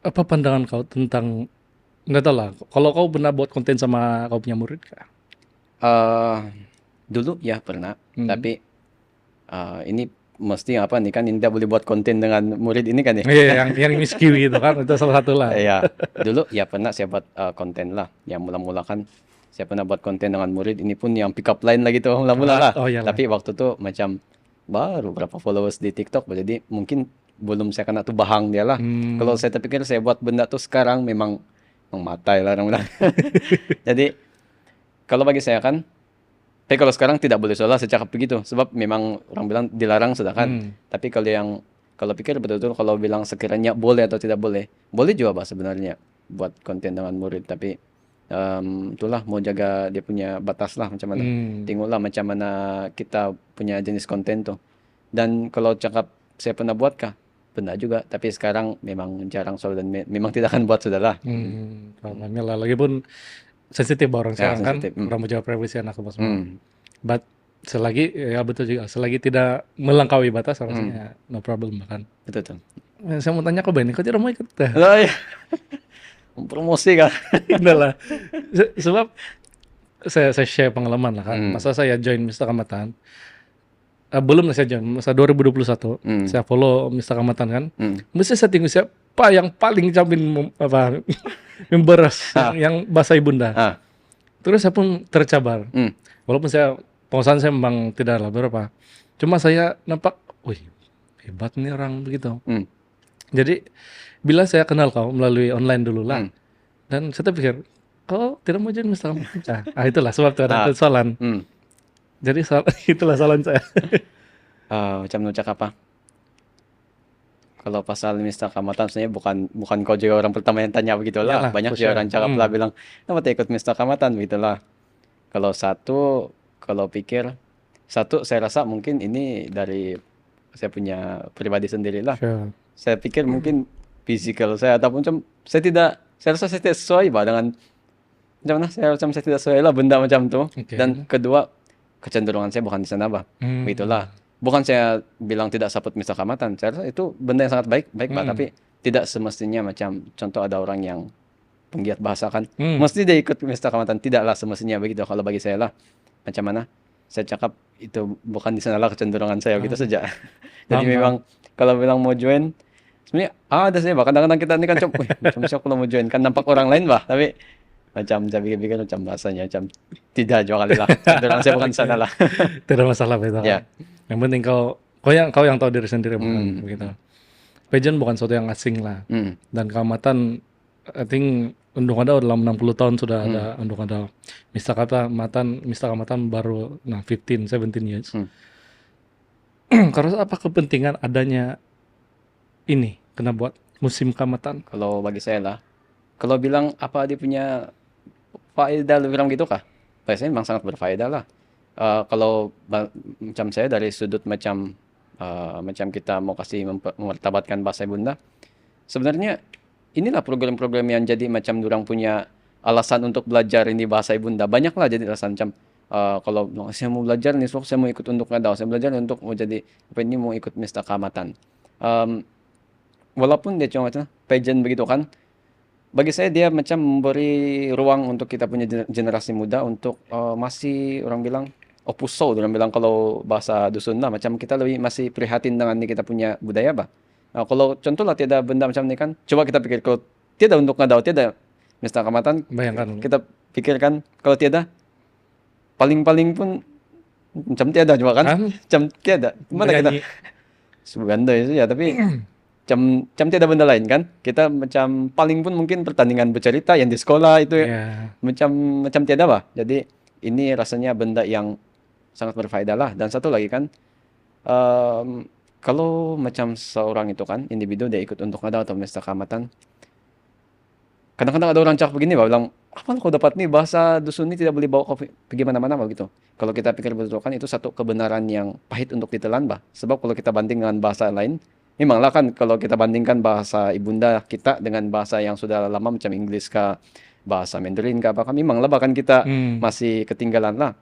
apa pandangan kau tentang nggak tahu lah. Kalau kau pernah buat konten sama kau punya murid kah? Dulu ya pernah, tapi ini mesti apa nih kan tidak boleh buat konten dengan murid ini kan ya. Iya, yang miskin gitu kan itu salah satu lah. Iya, dulu ya pernah saya buat konten lah. Yang mula-mula kan saya pernah buat konten dengan murid. Ini pun yang pick up line lagi tuh mula-mula lah. Tapi waktu itu macam baru berapa followers di TikTok, jadi mungkin belum saya kena tuh bahang dia lah. Kalau saya terpikir saya buat benda tuh sekarang memang mematai lah orang-orang. Jadi kalau bagi saya kan, tapi kalau sekarang tidak boleh salah saya cakap begitu, sebab memang orang bilang dilarang sudah kan. Tapi kalau pikir betul-betul kalau bilang sekiranya boleh atau tidak boleh juga bah sebenarnya buat konten dengan murid. Tapi itulah mau jaga dia punya batas lah macam mana. Tengoklah macam mana kita punya jenis konten tuh. Dan kalau cakap saya pernah buat kah? Pernah juga, tapi sekarang memang jarang soal dan memang tidak akan buat sudah lah. Namanya lah lagi pun sensitif orang sekarang kan, orang mau jawab privasi anak apa semua. But selagi ya betul juga, selagi tidak melampaui batas rasanya no problem bahkan. Betul tuh. Saya mau tanya ke Benny, kau tidak mau ikut? Oh, iya. Promosi kan. Enggak lah. Sebab saya share pengalaman lah kan. Masa saya join Mr. Kamatan, belum lah saya join, masa 2021 saya follow Mr. Kamatan kan. Mesti saya tunggu siapa yang paling jamin memberas yang bahasa ibunda. Terus saya pun tercabar. Walaupun saya pengusahaan saya memang tidak lah berapa. Cuma saya nampak, wih hebat nih orang begitu. Jadi bila saya kenal kau melalui online dulu lah. Dan saya pikir, kau tidak mau join Mr. Kamatan. Itulah sebab itu ada persoalan. Jadi itulah kesalahan saya. Macam nucak apa? Kalau pasal Mr. Kamatan sebenarnya bukan kau juga orang pertama yang tanya begitulah. Iyalah, Banyak for juga sure. orang cakap lah bilang, kenapa tak ikut Mr. Kamatan begitulah. Kalau pikir satu saya rasa mungkin ini dari saya punya pribadi sendirilah. Sure. Saya pikir mungkin physical saya ataupun saya rasa saya tidak sesuai bah dengan macam mana saya tidak sesuai lah benda macam tu. Oke. Dan kedua kecenderungan saya bukan di sana bah. Begitulah. Bukan saya bilang tidak support Mr. Kamatan. Saya rasa itu benda yang sangat baik bah, tapi tidak semestinya macam contoh ada orang yang penggiat bahasa kan. Mesti dia ikut Mr. Kamatan, tidaklah semestinya begitu kalau bagi saya lah. Macam mana? Saya cakap itu bukan di sana lah kecenderungan saya gitu saja. Jadi memang kalau bilang mau join sebenarnya ada sih bah kadang-kadang kita ini kan macam siapa kalau mau join kan nampak orang lain bah, tapi macam saya pikir-pikir macam bahasanya macam tidak juga kali lah. Kecenderungan saya bukan di sana lah. Tidak masalah begitu. Ya. Yang penting kau yang tahu diri sendiri bukan begitu. Pageant bukan sesuatu yang asing lah. Dan Kamatan I think Undung Ada dalam 60 tahun sudah ada Undung Ada. Mr. Kamatan baru 15 17 years. Karena apa kepentingan adanya ini kena buat musim Kamatan? Kalau bagi saya lah, kalau bilang apa dia punya faedah lebih kurang gitu kah? Bagi saya memang sangat berfaedah lah. Kalau macam saya dari sudut macam kita mau kasih memartabatkan bahasa ibunda, sebenarnya inilah program-program yang jadi macam durang punya alasan untuk belajar ini bahasa ibunda. Banyak lah jadi alasan macam kalau saya mau belajar nih, saya mau ikut untuk ngadau, saya belajar untuk mau jadi apa ini mau ikut Mr. Kamatan. Walaupun dia cuma macam pageant begitu kan, bagi saya dia macam memberi ruang untuk kita punya generasi muda untuk masih orang bilang opuso, orang bilang kalau bahasa dusun lah, macam kita lebih masih prihatin dengan ini kita punya budaya bah. Kalau contoh lah tiada benda macam ini kan, coba kita pikir kalau tiada untuk ngadau, tiada Mr. Kamatan, Bayangkan. kita pikirkan kalau tiada paling-paling pun macam tiada juga kan, macam tiada. Mana kita Menyanyi. Suganda itu ya, tapi macam tiada benda lain kan. Kita macam paling pun mungkin pertandingan bercerita yang di sekolah itu Ya. macam tiada bah. Jadi ini rasanya benda yang sangat berfaedah lah. Dan satu lagi kan, kalau macam seorang itu kan individu dia ikut untuk ngadau atau Mr. Kamatan, kadang-kadang ada orang cakap begini bah, bilang apa kau dapat nih bahasa dusun ini tidak boleh bawa kau pergi mana-mana begitu. Kalau kita pikir betul kan itu satu kebenaran yang pahit untuk ditelan bah. Sebab kalau kita banding dengan bahasa lain, memanglah kan kalau kita bandingkan bahasa ibunda kita dengan bahasa yang sudah lama macam Inggris kah, bahasa Mandarin kah, apakah memanglah bahkan kita masih ketinggalan lah.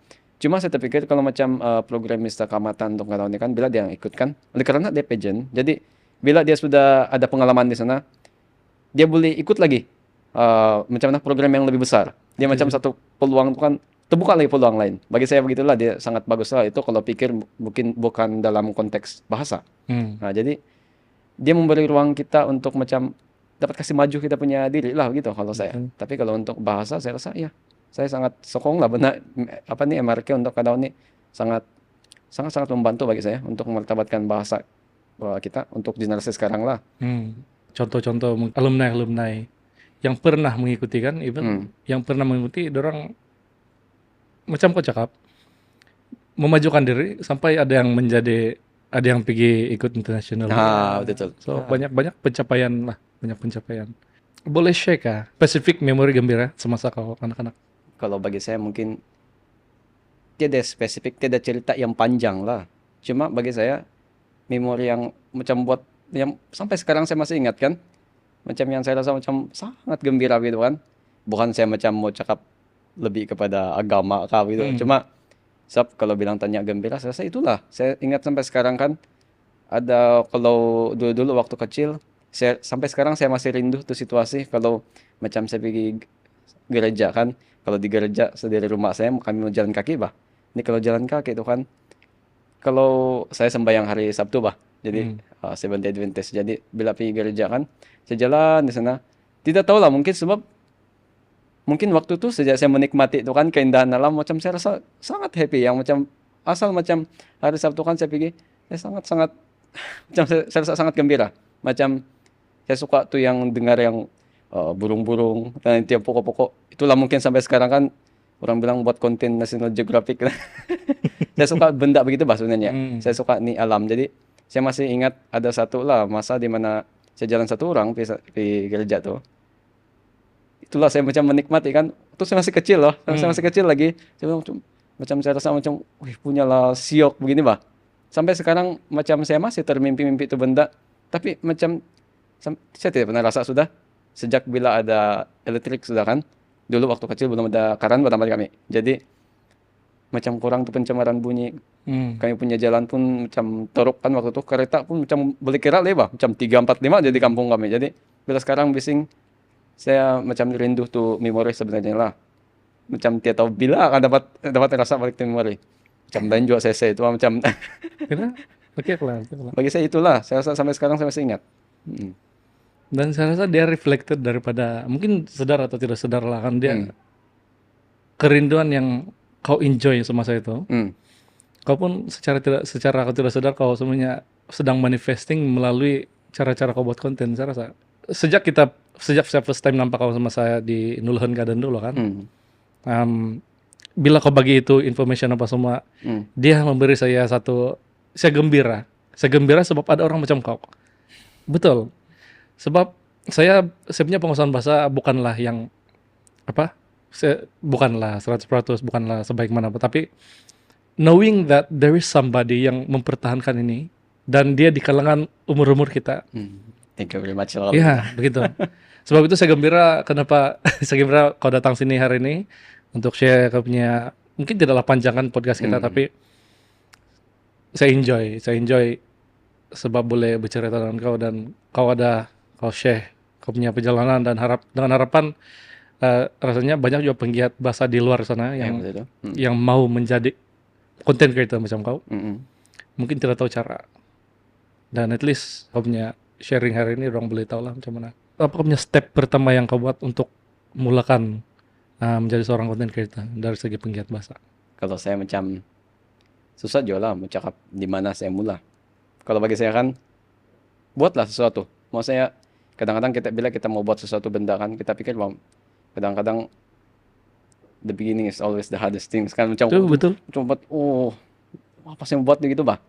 Cuma saya terpikir kalau macam program Mr. Kamatan untuk ngadau ini kan, bila dia ikut kan, oleh karena dia pageant, jadi bila dia sudah ada pengalaman di sana, dia boleh ikut lagi macam mana program yang lebih besar. Dia macam satu peluang kan, terbuka lagi peluang lain. Bagi saya begitulah, dia sangat bagus lah itu kalau pikir mungkin bukan dalam konteks bahasa. Nah, jadi dia memberi ruang kita untuk macam dapat kasih maju kita punya diri lah gitu kalau saya. Tapi kalau untuk bahasa saya rasa ya saya sangat sokong lah benar apa nih MRK untuk kadang ini sangat membantu bagi saya untuk memartabatkan bahasa kita untuk generasi sekarang lah. Contoh-contoh alumni yang pernah mengikuti kan, even yang pernah mengikuti, dorang macam kau cakap memajukan diri sampai ada yang pergi ikut internasional. Betul. So banyak pencapaian lah, banyak pencapaian. Boleh share kah spesifik memori gembira semasa kau anak-anak? Kalau bagi saya mungkin tiada spesifik, tiada cerita yang panjang lah. Cuma bagi saya memori yang macam buat yang sampai sekarang saya masih ingat kan, macam yang saya rasa macam sangat gembira gitu kan. Bukan saya macam mau cakap lebih kepada agama kah gitu. Cuma Sebab kalau bilang tanya gembira, saya rasa itulah. Saya ingat sampai sekarang kan, ada kalau dulu-dulu waktu kecil, sampai sekarang saya masih rindu tuh situasi kalau macam saya pergi gereja kan. Kalau di gereja dari rumah saya kami mau jalan kaki bah. Ini kalau jalan kaki itu kan, kalau saya sembahyang hari Sabtu bah. Jadi Seventh Day Adventist. Jadi bila pergi gereja kan, saya jalan di sana. Tidak tahu lah mungkin sebab mungkin waktu itu sejak saya menikmati itu kan keindahan alam macam saya rasa sangat happy yang macam asal macam hari Sabtu kan saya pergi saya sangat-sangat macam saya rasa sangat gembira. Macam saya suka tuh yang dengar yang burung-burung dan tiap pokok-pokok. Itulah mungkin sampai sekarang kan orang bilang buat konten National Geographic. Saya suka benda begitu bah sebenarnya. Saya suka nih alam. Jadi saya masih ingat ada satu lah masa di mana saya jalan satu orang di gereja tuh. Itulah saya macam menikmati kan. Itu saya masih kecil loh. Saya masih kecil lagi. Saya macam saya rasa macam, wih punyalah siok begini bah. Sampai sekarang macam saya masih termimpi-mimpi itu benda. Tapi macam saya tidak pernah rasa sudah. Sejak bila ada elektrik sudah kan. Dulu waktu kecil belum ada karan pertama kali kami. Jadi macam kurang tuh pencemaran bunyi. Kami punya jalan pun macam teruk kan waktu itu. Kereta pun macam boleh kira lah bah. Macam 3, 4, 5 jadi kampung kami. Jadi bila sekarang bising saya macam rindu tuh memori sebenarnya lah. Macam tiap tahu bila akan dapat rasa balik tuh memori. Macam lain juga saya itu macam Kira? Oke lah. bagi saya itulah. Saya rasa sampai sekarang saya masih ingat. Dan saya rasa dia reflected daripada mungkin sadar atau tidak sadar lah kan dia kerinduan yang kau enjoy semasa itu. Kau pun secara kau tidak sadar kau semuanya sedang manifesting melalui cara-cara kau buat konten. Saya rasa sejak saya first time nampak kau sama saya di Nulhen Garden dulu kan. Bila kau bagi itu information apa semua, dia memberi saya saya gembira sebab ada orang macam kau. Betul. Sebab saya punya penguasaan bahasa bukanlah yang bukanlah 100% bukanlah sebaik mana, tapi knowing that there is somebody yang mempertahankan ini dan dia di kalangan umur-umur kita. Thank you very much. Iya, begitu. Sebab itu saya gembira saya gembira kau datang sini hari ini untuk share kau punya, mungkin tidaklah panjangkan podcast kita, tapi saya enjoy sebab boleh bercerita dengan kau dan kau share kau punya perjalanan dan dengan harapan rasanya banyak juga penggiat bahasa di luar sana yang mau menjadi content creator macam kau. Mungkin tidak tahu cara. Dan at least kau punya sharing hari ini orang boleh tahu lah macam mana. Apa kau punya step pertama yang kau buat untuk mulakan menjadi seorang content creator dari segi penggiat bahasa? Kalau saya macam susah juga lah mencakap di mana saya mula. Kalau bagi saya kan buatlah sesuatu. Mau saya kadang-kadang bila kita mau buat sesuatu benda kan kita pikir bahwa kadang-kadang the beginning is always the hardest thing kan macam betul. Cuma buat apa sih buat begitu bah.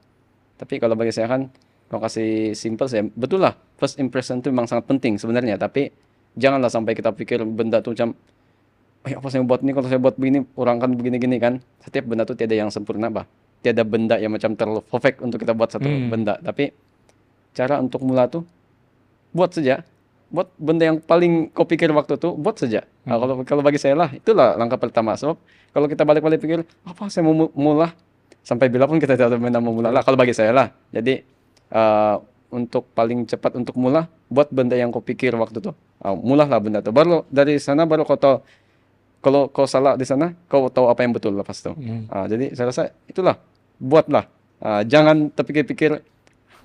Tapi kalau bagi saya kan kalau kasih simple saya betul lah first impression itu memang sangat penting sebenarnya, tapi janganlah sampai kita pikir benda tuh macam apa saya buat ini, kalau saya buat begini orang kan begini-gini kan. Setiap benda tuh tiada yang sempurna bah. Tiada benda yang macam terlalu perfect untuk kita buat satu benda, tapi cara untuk mula tuh buat saja. Buat benda yang paling kau pikir waktu itu, buat saja. Nah, kalau bagi saya lah, itulah langkah pertama. Sebab kalau kita balik-balik pikir, apa saya mau mula? Sampai bila pun kita tidak benar mau mula lah. Kalau bagi saya lah. Jadi untuk paling cepat untuk mula, buat benda yang kau pikir waktu itu. Mulalah benda itu. Baru dari sana baru kau tahu. Kalau kau salah di sana, kau tahu apa yang betul lepas itu. Jadi saya rasa itulah, buatlah. Jangan terpikir-pikir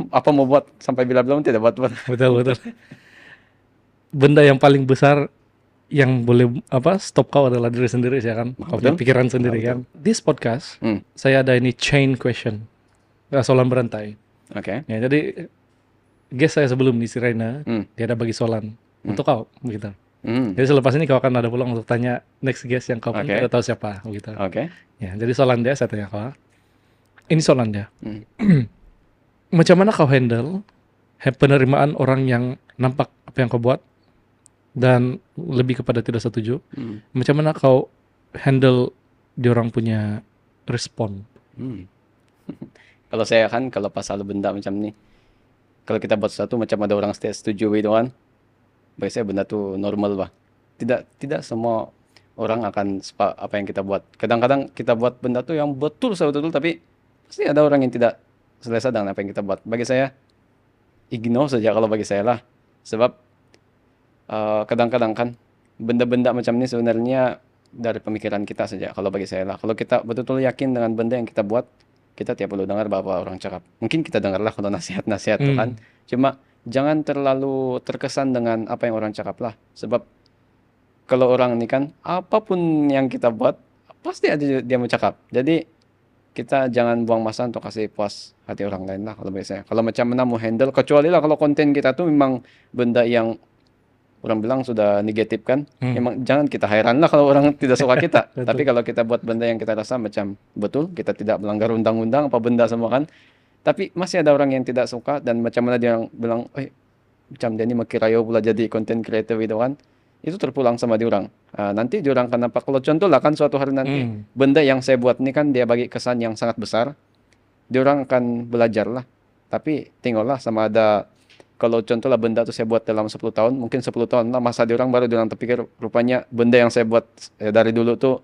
apa mau buat sampai bila belum tidak buat. Betul. Benda yang paling besar yang boleh stop kau adalah diri sendiri ya kan, kau punya pikiran sendiri kan. This podcast saya ada ini chain question, soalan berantai. Oke. Ya, jadi guest saya sebelum di si Raina, dia ada bagi soalan untuk kau begitu. Jadi selepas ini kau akan ada peluang untuk tanya next guest yang kau pun tidak tahu siapa begitu. Oke. Ya, jadi soalan dia saya tanya kau. Ini soalan dia. Macam mana kau handle penerimaan orang yang nampak apa yang kau buat dan lebih kepada tidak setuju? Macam mana kau handle diorang punya respon? Kalau saya kan kalau pasal benda macam ni, kalau kita buat sesuatu macam ada orang setuju itu kan, bagi saya benda tu normal bah. Tidak semua orang akan apa yang kita buat. Kadang-kadang kita buat benda tuh yang betul betul, tapi pasti ada orang yang tidak selesa dengan apa yang kita buat. Bagi saya, ignore saja kalau bagi saya lah. Sebab kadang-kadang kan benda-benda macam ini sebenarnya dari pemikiran kita saja kalau bagi saya lah. Kalau kita betul-betul yakin dengan benda yang kita buat, kita tidak perlu dengar apa orang cakap. Mungkin kita dengarlah kalau nasihat-nasihat tuh kan. Cuma jangan terlalu terkesan dengan apa yang orang cakap lah. Sebab kalau orang ini kan apapun yang kita buat pasti ada dia mau cakap. Jadi kita jangan buang masa untuk kasih puas hati orang lain lah kalau bagi saya. Kalau macam mana mau handle, kecuali lah kalau konten kita tuh memang benda yang orang bilang sudah negatif kan, emang jangan kita heran lah kalau orang tidak suka kita. Tapi kalau kita buat benda yang kita rasa macam betul, kita tidak melanggar undang-undang apa benda semua kan, tapi masih ada orang yang tidak suka dan macam mana dia bilang, macam dia ini makirayo pula jadi content creator itu kan, itu terpulang sama diorang. Nanti diorang akan nampak, kalau contoh lah kan suatu hari nanti benda yang saya buat ini kan dia bagi kesan yang sangat besar, diorang akan belajar lah. Tapi tengoklah sama ada, kalau contoh lah benda itu saya buat dalam 10 tahun, mungkin 10 tahun lah masa diorang baru diorang terpikir rupanya benda yang saya buat dari dulu tuh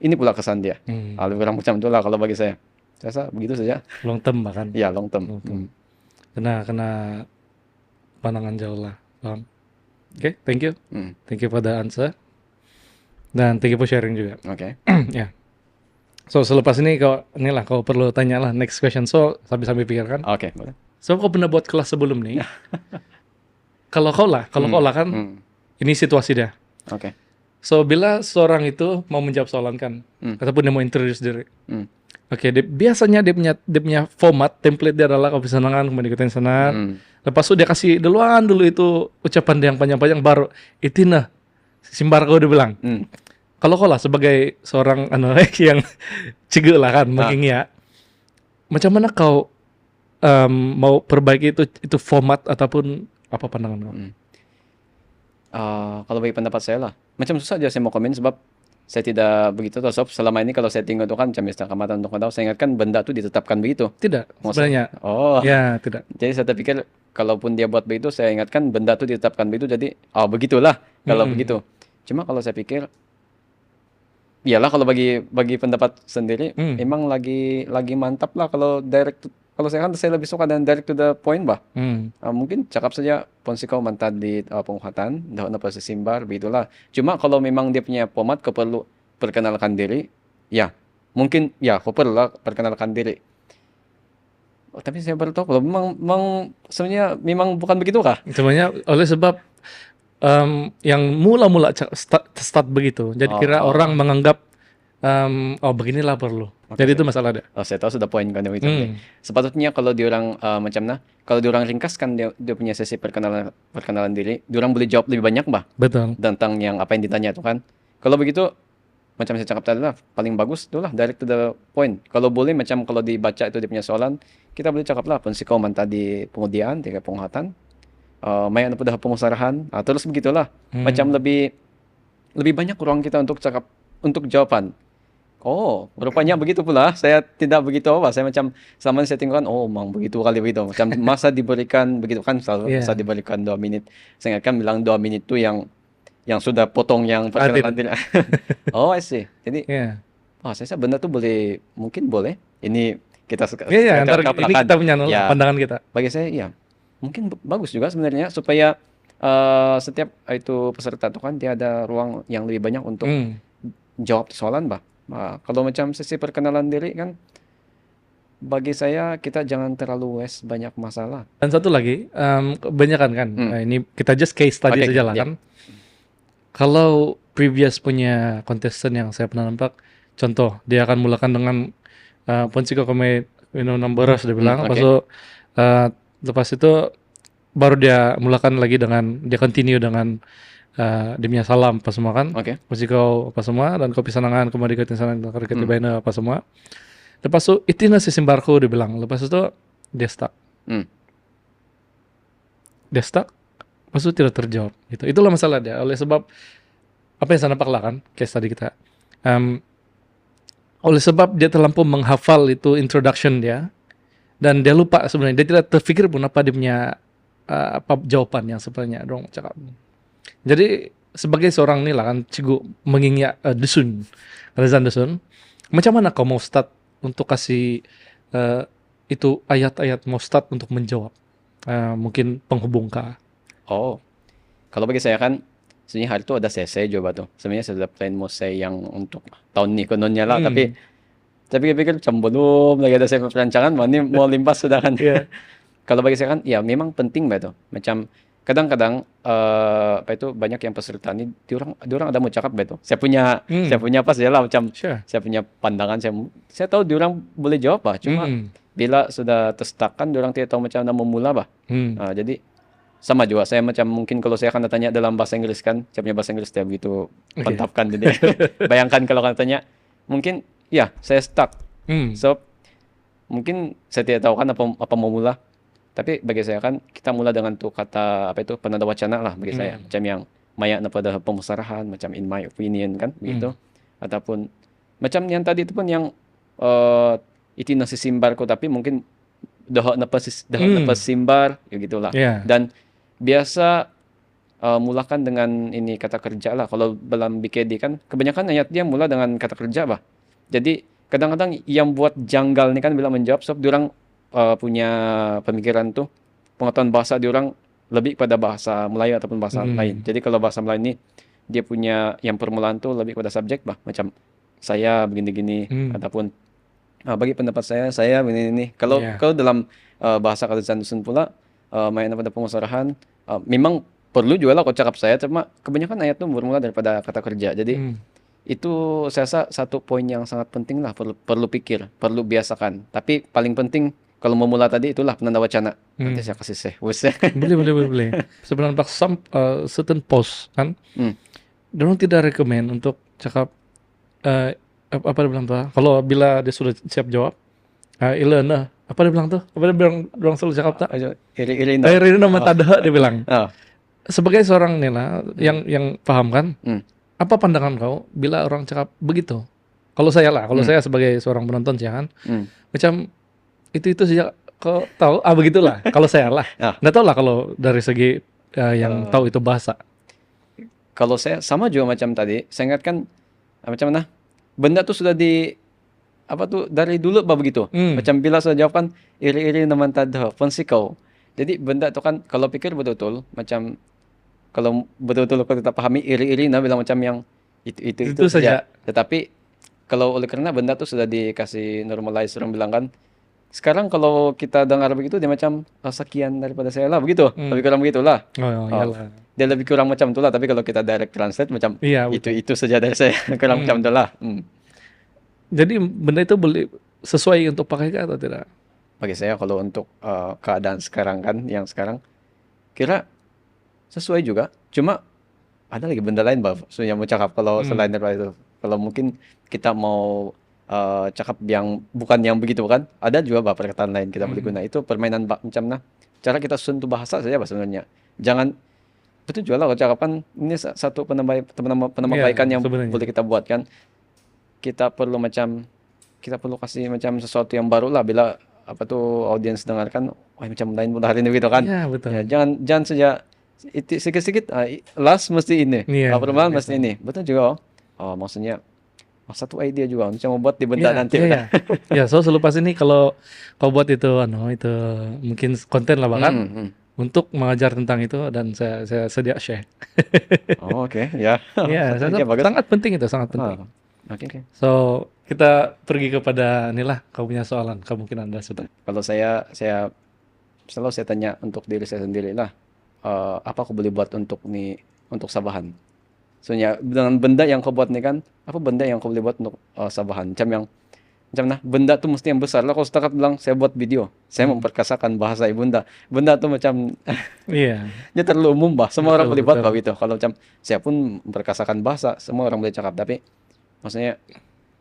ini pula kesan dia. Lebih kurang macam itu lah kalau bagi saya. Saya rasa begitu saja. Long term bahkan. Ya, long term. Kena pandangan jauh lah, paham. Oke, thank you. Thank you for the answer. Dan thank you for sharing juga. Oke. Ya. So selepas ini kau perlu tanya lah next question. So sambil pikirkan. Oke, boleh. So kau pernah buat kelas sebelum nih. Kalau kau lah kan ini situasi dia. Oke. So bila seorang itu mau menjawab soalan kan, ataupun dia mau introduce diri. Oke, biasanya dia punya format template dia adalah kau bisa senangan kemudian ikutin senar. Lepas itu dia kasih duluan dulu itu ucapan dia yang panjang-panjang baru itina simbar kau dia bilang. Kalau kau lah sebagai seorang yang cegek lah kan makin ya. Macam mana kau mau perbaiki itu format ataupun apa pandangan kau? Kalau bagi pendapat saya lah, macam susah aja saya mau komen sebab saya tidak begitu tahu. Sebab selama ini kalau saya tinggal itu kan macam istilah kamatan untuk tahu, saya ingatkan benda itu ditetapkan begitu. Tidak, sebenarnya. Ya, tidak. Jadi saya pikir kalaupun dia buat begitu, saya ingatkan benda itu ditetapkan begitu. Jadi, begitulah kalau begitu. Cuma kalau saya pikir, iyalah kalau bagi pendapat sendiri, emang lagi mantap lah kalau direct. Kalau saya lebih suka dengan direct to the point bah. Mungkin cakap saja ponsi kau mantap di penguhatan, dah apa sesimbar, begitulah. Cuma kalau memang dia punya format, kau perlu perkenalkan diri, ya mungkin ya kau perlu lah perkenalkan diri. Tapi saya baru tahu kalau memang sebenarnya memang bukan begitu kah? Sebenarnya oleh sebab yang mula-mula start begitu, jadi kira orang menganggap beginilah perlu. Jadi itu masalah dia. Saya tahu sudah poin kan itu. Sepatutnya kalau diorang kalau diorang ringkaskan dia punya sesi perkenalan diri, diorang boleh jawab lebih banyak bah. Betul. Tentang yang apa yang ditanya itu kan. Kalau begitu macam saya cakap tadi lah, paling bagus itulah direct to the point. Kalau boleh macam kalau dibaca itu dia punya soalan, kita boleh cakap lah pensiko mantap di pengudian, tiga penguhatan, mayan pada pemusarahan, terus begitulah. Macam lebih banyak ruang kita untuk cakap untuk jawaban. Rupanya begitu pula. Saya tidak begitu apa. Saya macam sama saya tinggalkan. Memang begitu kali begitu. Macam masa diberikan begitu kan selalu masa diberikan 2 menit. Saya ingatkan bilang 2 menit itu yang sudah potong yang perkenalan diri. I see. Jadi saya rasa benda tu mungkin boleh. Ini kita ini kita punya pandangan kita. Bagi saya ya mungkin bagus juga sebenarnya supaya setiap itu peserta itu kan dia ada ruang yang lebih banyak untuk jawab soalan bah. Kalau macam sesi perkenalan diri kan bagi saya kita jangan terlalu banyak masalah. Dan satu lagi kebanyakan kan ini kita just case study saja lah kan. Kalau previous punya kontestan yang saya pernah nampak, contoh dia akan mulakan dengan Ponsiko kami minum beras dia bilang, lepas itu baru dia mulakan lagi dengan dia continue dengan dia punya salam apa semua kan, mesti kau apa semua dan kau pisanangan kemudian dikatin sana dikatin baina apa semua. Lepas itu itina si simbarku dia bilang, lepas itu dia stuck. Dia stuck, lepas itu tidak terjawab. Gitu. Itulah masalah dia. Oleh sebab apa yang saya nampak lah kan, case tadi kita. Oleh sebab dia terlampau menghafal itu introduction dia dan dia lupa sebenarnya dia tidak terfikir pun apa dia punya apa jawaban yang sebenarnya dong cakap. Jadi sebagai seorang nih lah kan cigu mengingat dusun, Rezan dusun, macam mana kau mau start untuk kasih eh, itu ayat-ayat mau start untuk menjawab mungkin penghubung kah? Oh, kalau bagi saya kan sebenarnya hari itu ada CC coba tuh. Sebenarnya saya sudah plan mau saya yang untuk tahun ini kononnya lah, tapi Hmm, pikir macam belum lagi ada saya perancangan, mau ini mau limpas sudah kan. ya, Kalau bagi saya kan, ya memang penting bah itu. Macam kadang-kadang apa itu banyak yang peserta ini, diorang ada mau cakap bah itu. Saya hmm, punya pas ya lah macam sure, saya punya pandangan, saya tahu diorang boleh jawab bah. Cuma hmm, bila sudah terstuck kan, diorang tidak tahu macam mana memula bah. hmm, Jadi sama juga saya macam mungkin kalau saya akan tanya dalam bahasa Inggris kan, saya punya bahasa Inggris tidak begitu oke, mantap kan, jadi bayangkan kalau akan tanya, mungkin ya saya stuck. hmm, So mungkin saya tidak tahu kan apa mau mula. Tapi bagi saya kan kita mula dengan tuh kata apa itu penanda wacana lah bagi saya. hmm, Macam yang maya pada pemusarahan, macam in my opinion kan hmm, begitu. Ataupun macam yang tadi itu pun yang eh iti nasi simbar ko, tapi mungkin dahak napa hmm, simbar ya gitulah. ya, Dan biasa mulakan dengan ini kata kerja lah. Kalau dalam BKD kan kebanyakan ayat dia mula dengan kata kerja bah. Jadi kadang-kadang yang buat janggal nih kan bila menjawab, sebab diorang punya pemikiran tuh, pengetahuan bahasa diorang lebih pada bahasa Melayu ataupun bahasa lain. hmm, Jadi kalau bahasa Melayu ini dia punya yang permulaan tuh lebih pada subjek bah, macam saya begini-gini, hmm, ataupun bagi pendapat saya begini-ini. Kalau ya, kalau dalam bahasa Kalimantan Dusun pula, main pada pengusarahan, memang perlu juga lah kau cakap saya, cuma kebanyakan ayat tuh bermula daripada kata kerja. Jadi hmm, itu saya rasa satu poin yang sangat penting lah, perlu perlu pikir, perlu biasakan. Tapi paling penting kalau memula tadi itulah penanda wacana. Nanti hmm. saya kasih sih. Wes. Boleh, boleh, boleh, boleh. Sebenarnya pas certain post kan, Hmm. dorong tidak rekomen untuk cakap apa dia bilang tuh? Kalau bila dia sudah siap jawab, Ilana, apa dia bilang tuh? Apa dia bilang? Dorong selalu cakap tak? Ayo, iri-iri no. Ini nama Oh. tadha dia bilang. Oh. Sebagai seorang Nela yang paham kan, Hmm. apa pandangan kau bila orang cakap begitu? Kalau saya lah, kalau Hmm. saya sebagai seorang penonton ya kan, Hmm. macam itu sejak kau tahu, begitulah. Kalau saya lah, Ah, nggak tahu lah kalau dari segi yang eh, tahu itu bahasa. kalau saya sama juga macam tadi, saya ingatkan macam mana? Benda tuh sudah di apa tuh dari dulu bah begitu. Hmm, Macam bila sudah jawab kan iri-iri naman tadha pun si kau. Jadi benda tuh kan kalau pikir betul-betul macam kalau betul-betul kau tetap pahami iri-iri nah bilang macam yang itu itu saja. saja. Tetapi kalau oleh karena benda tuh sudah dikasih normalize, orang bilang kan sekarang kalau kita dengar begitu dia macam sekian daripada saya lah begitu. Hmm. Lebih kurang begitulah. Oh, Oh, iyalah. dia lebih kurang macam itulah, tapi kalau kita direct translate macam Iya, betul. itu saja dari saya. Kurang macam Hmm. itulah. Hmm. Jadi benda itu boleh sesuai untuk pakai kah atau tidak? Bagi saya kalau untuk keadaan sekarang kan yang sekarang kira sesuai juga. Cuma ada lagi benda lain bah so yang mau cakap kalau Hmm. selain daripada itu. Kalau mungkin kita mau cakap yang bukan yang begitu kan, ada juga bah perkataan lain kita boleh Hmm. guna. Itu permainan macam nah. Cara kita sentuh bahasa saja bah sebenarnya. Jangan betul juga lah kalau cakap kan ini satu Iya, penambahbaikan yang sebenarnya. boleh kita buat kan. Kita perlu kasih macam sesuatu yang baru lah bila apa tuh audiens dengarkan, wah macam lain pun hari ini gitu kan. Iya, betul. Ya, jangan saja sedikit-sedikit last mesti ini, Iya, permulaan itu. mesti ini. Betul juga. Oh, maksudnya satu idea juga macam membuat di benda Iya, nanti. iya, iya. Ya, so selepas ini kalau kau buat itu, itu mungkin konten lah bahkan Hmm, hmm. untuk mengajar tentang itu dan saya sedia share. Oh, oke, ya. Iya, saya Oke, bagus. sangat penting itu, sangat penting. Ah, oke. So, kita pergi kepada inilah, kau punya soalan, kemungkinan Anda sudah. Kalau saya selalu saya tanya untuk diri saya sendiri lah, apa aku boleh buat untuk Sabahan? Soalnya dengan benda yang kau buat nih kan, apa benda yang kau boleh buat untuk Sabahan? Macam nah, benda tuh mesti yang besar lah. Kalau setakat bilang saya buat video, saya memperkasakan bahasa ibunda. Benda tuh macam Iya, dia terlalu umum bah. Semua orang betul, boleh buat betul. bah gitu. Kalau macam saya pun memperkasakan bahasa, semua orang boleh cakap. Tapi maksudnya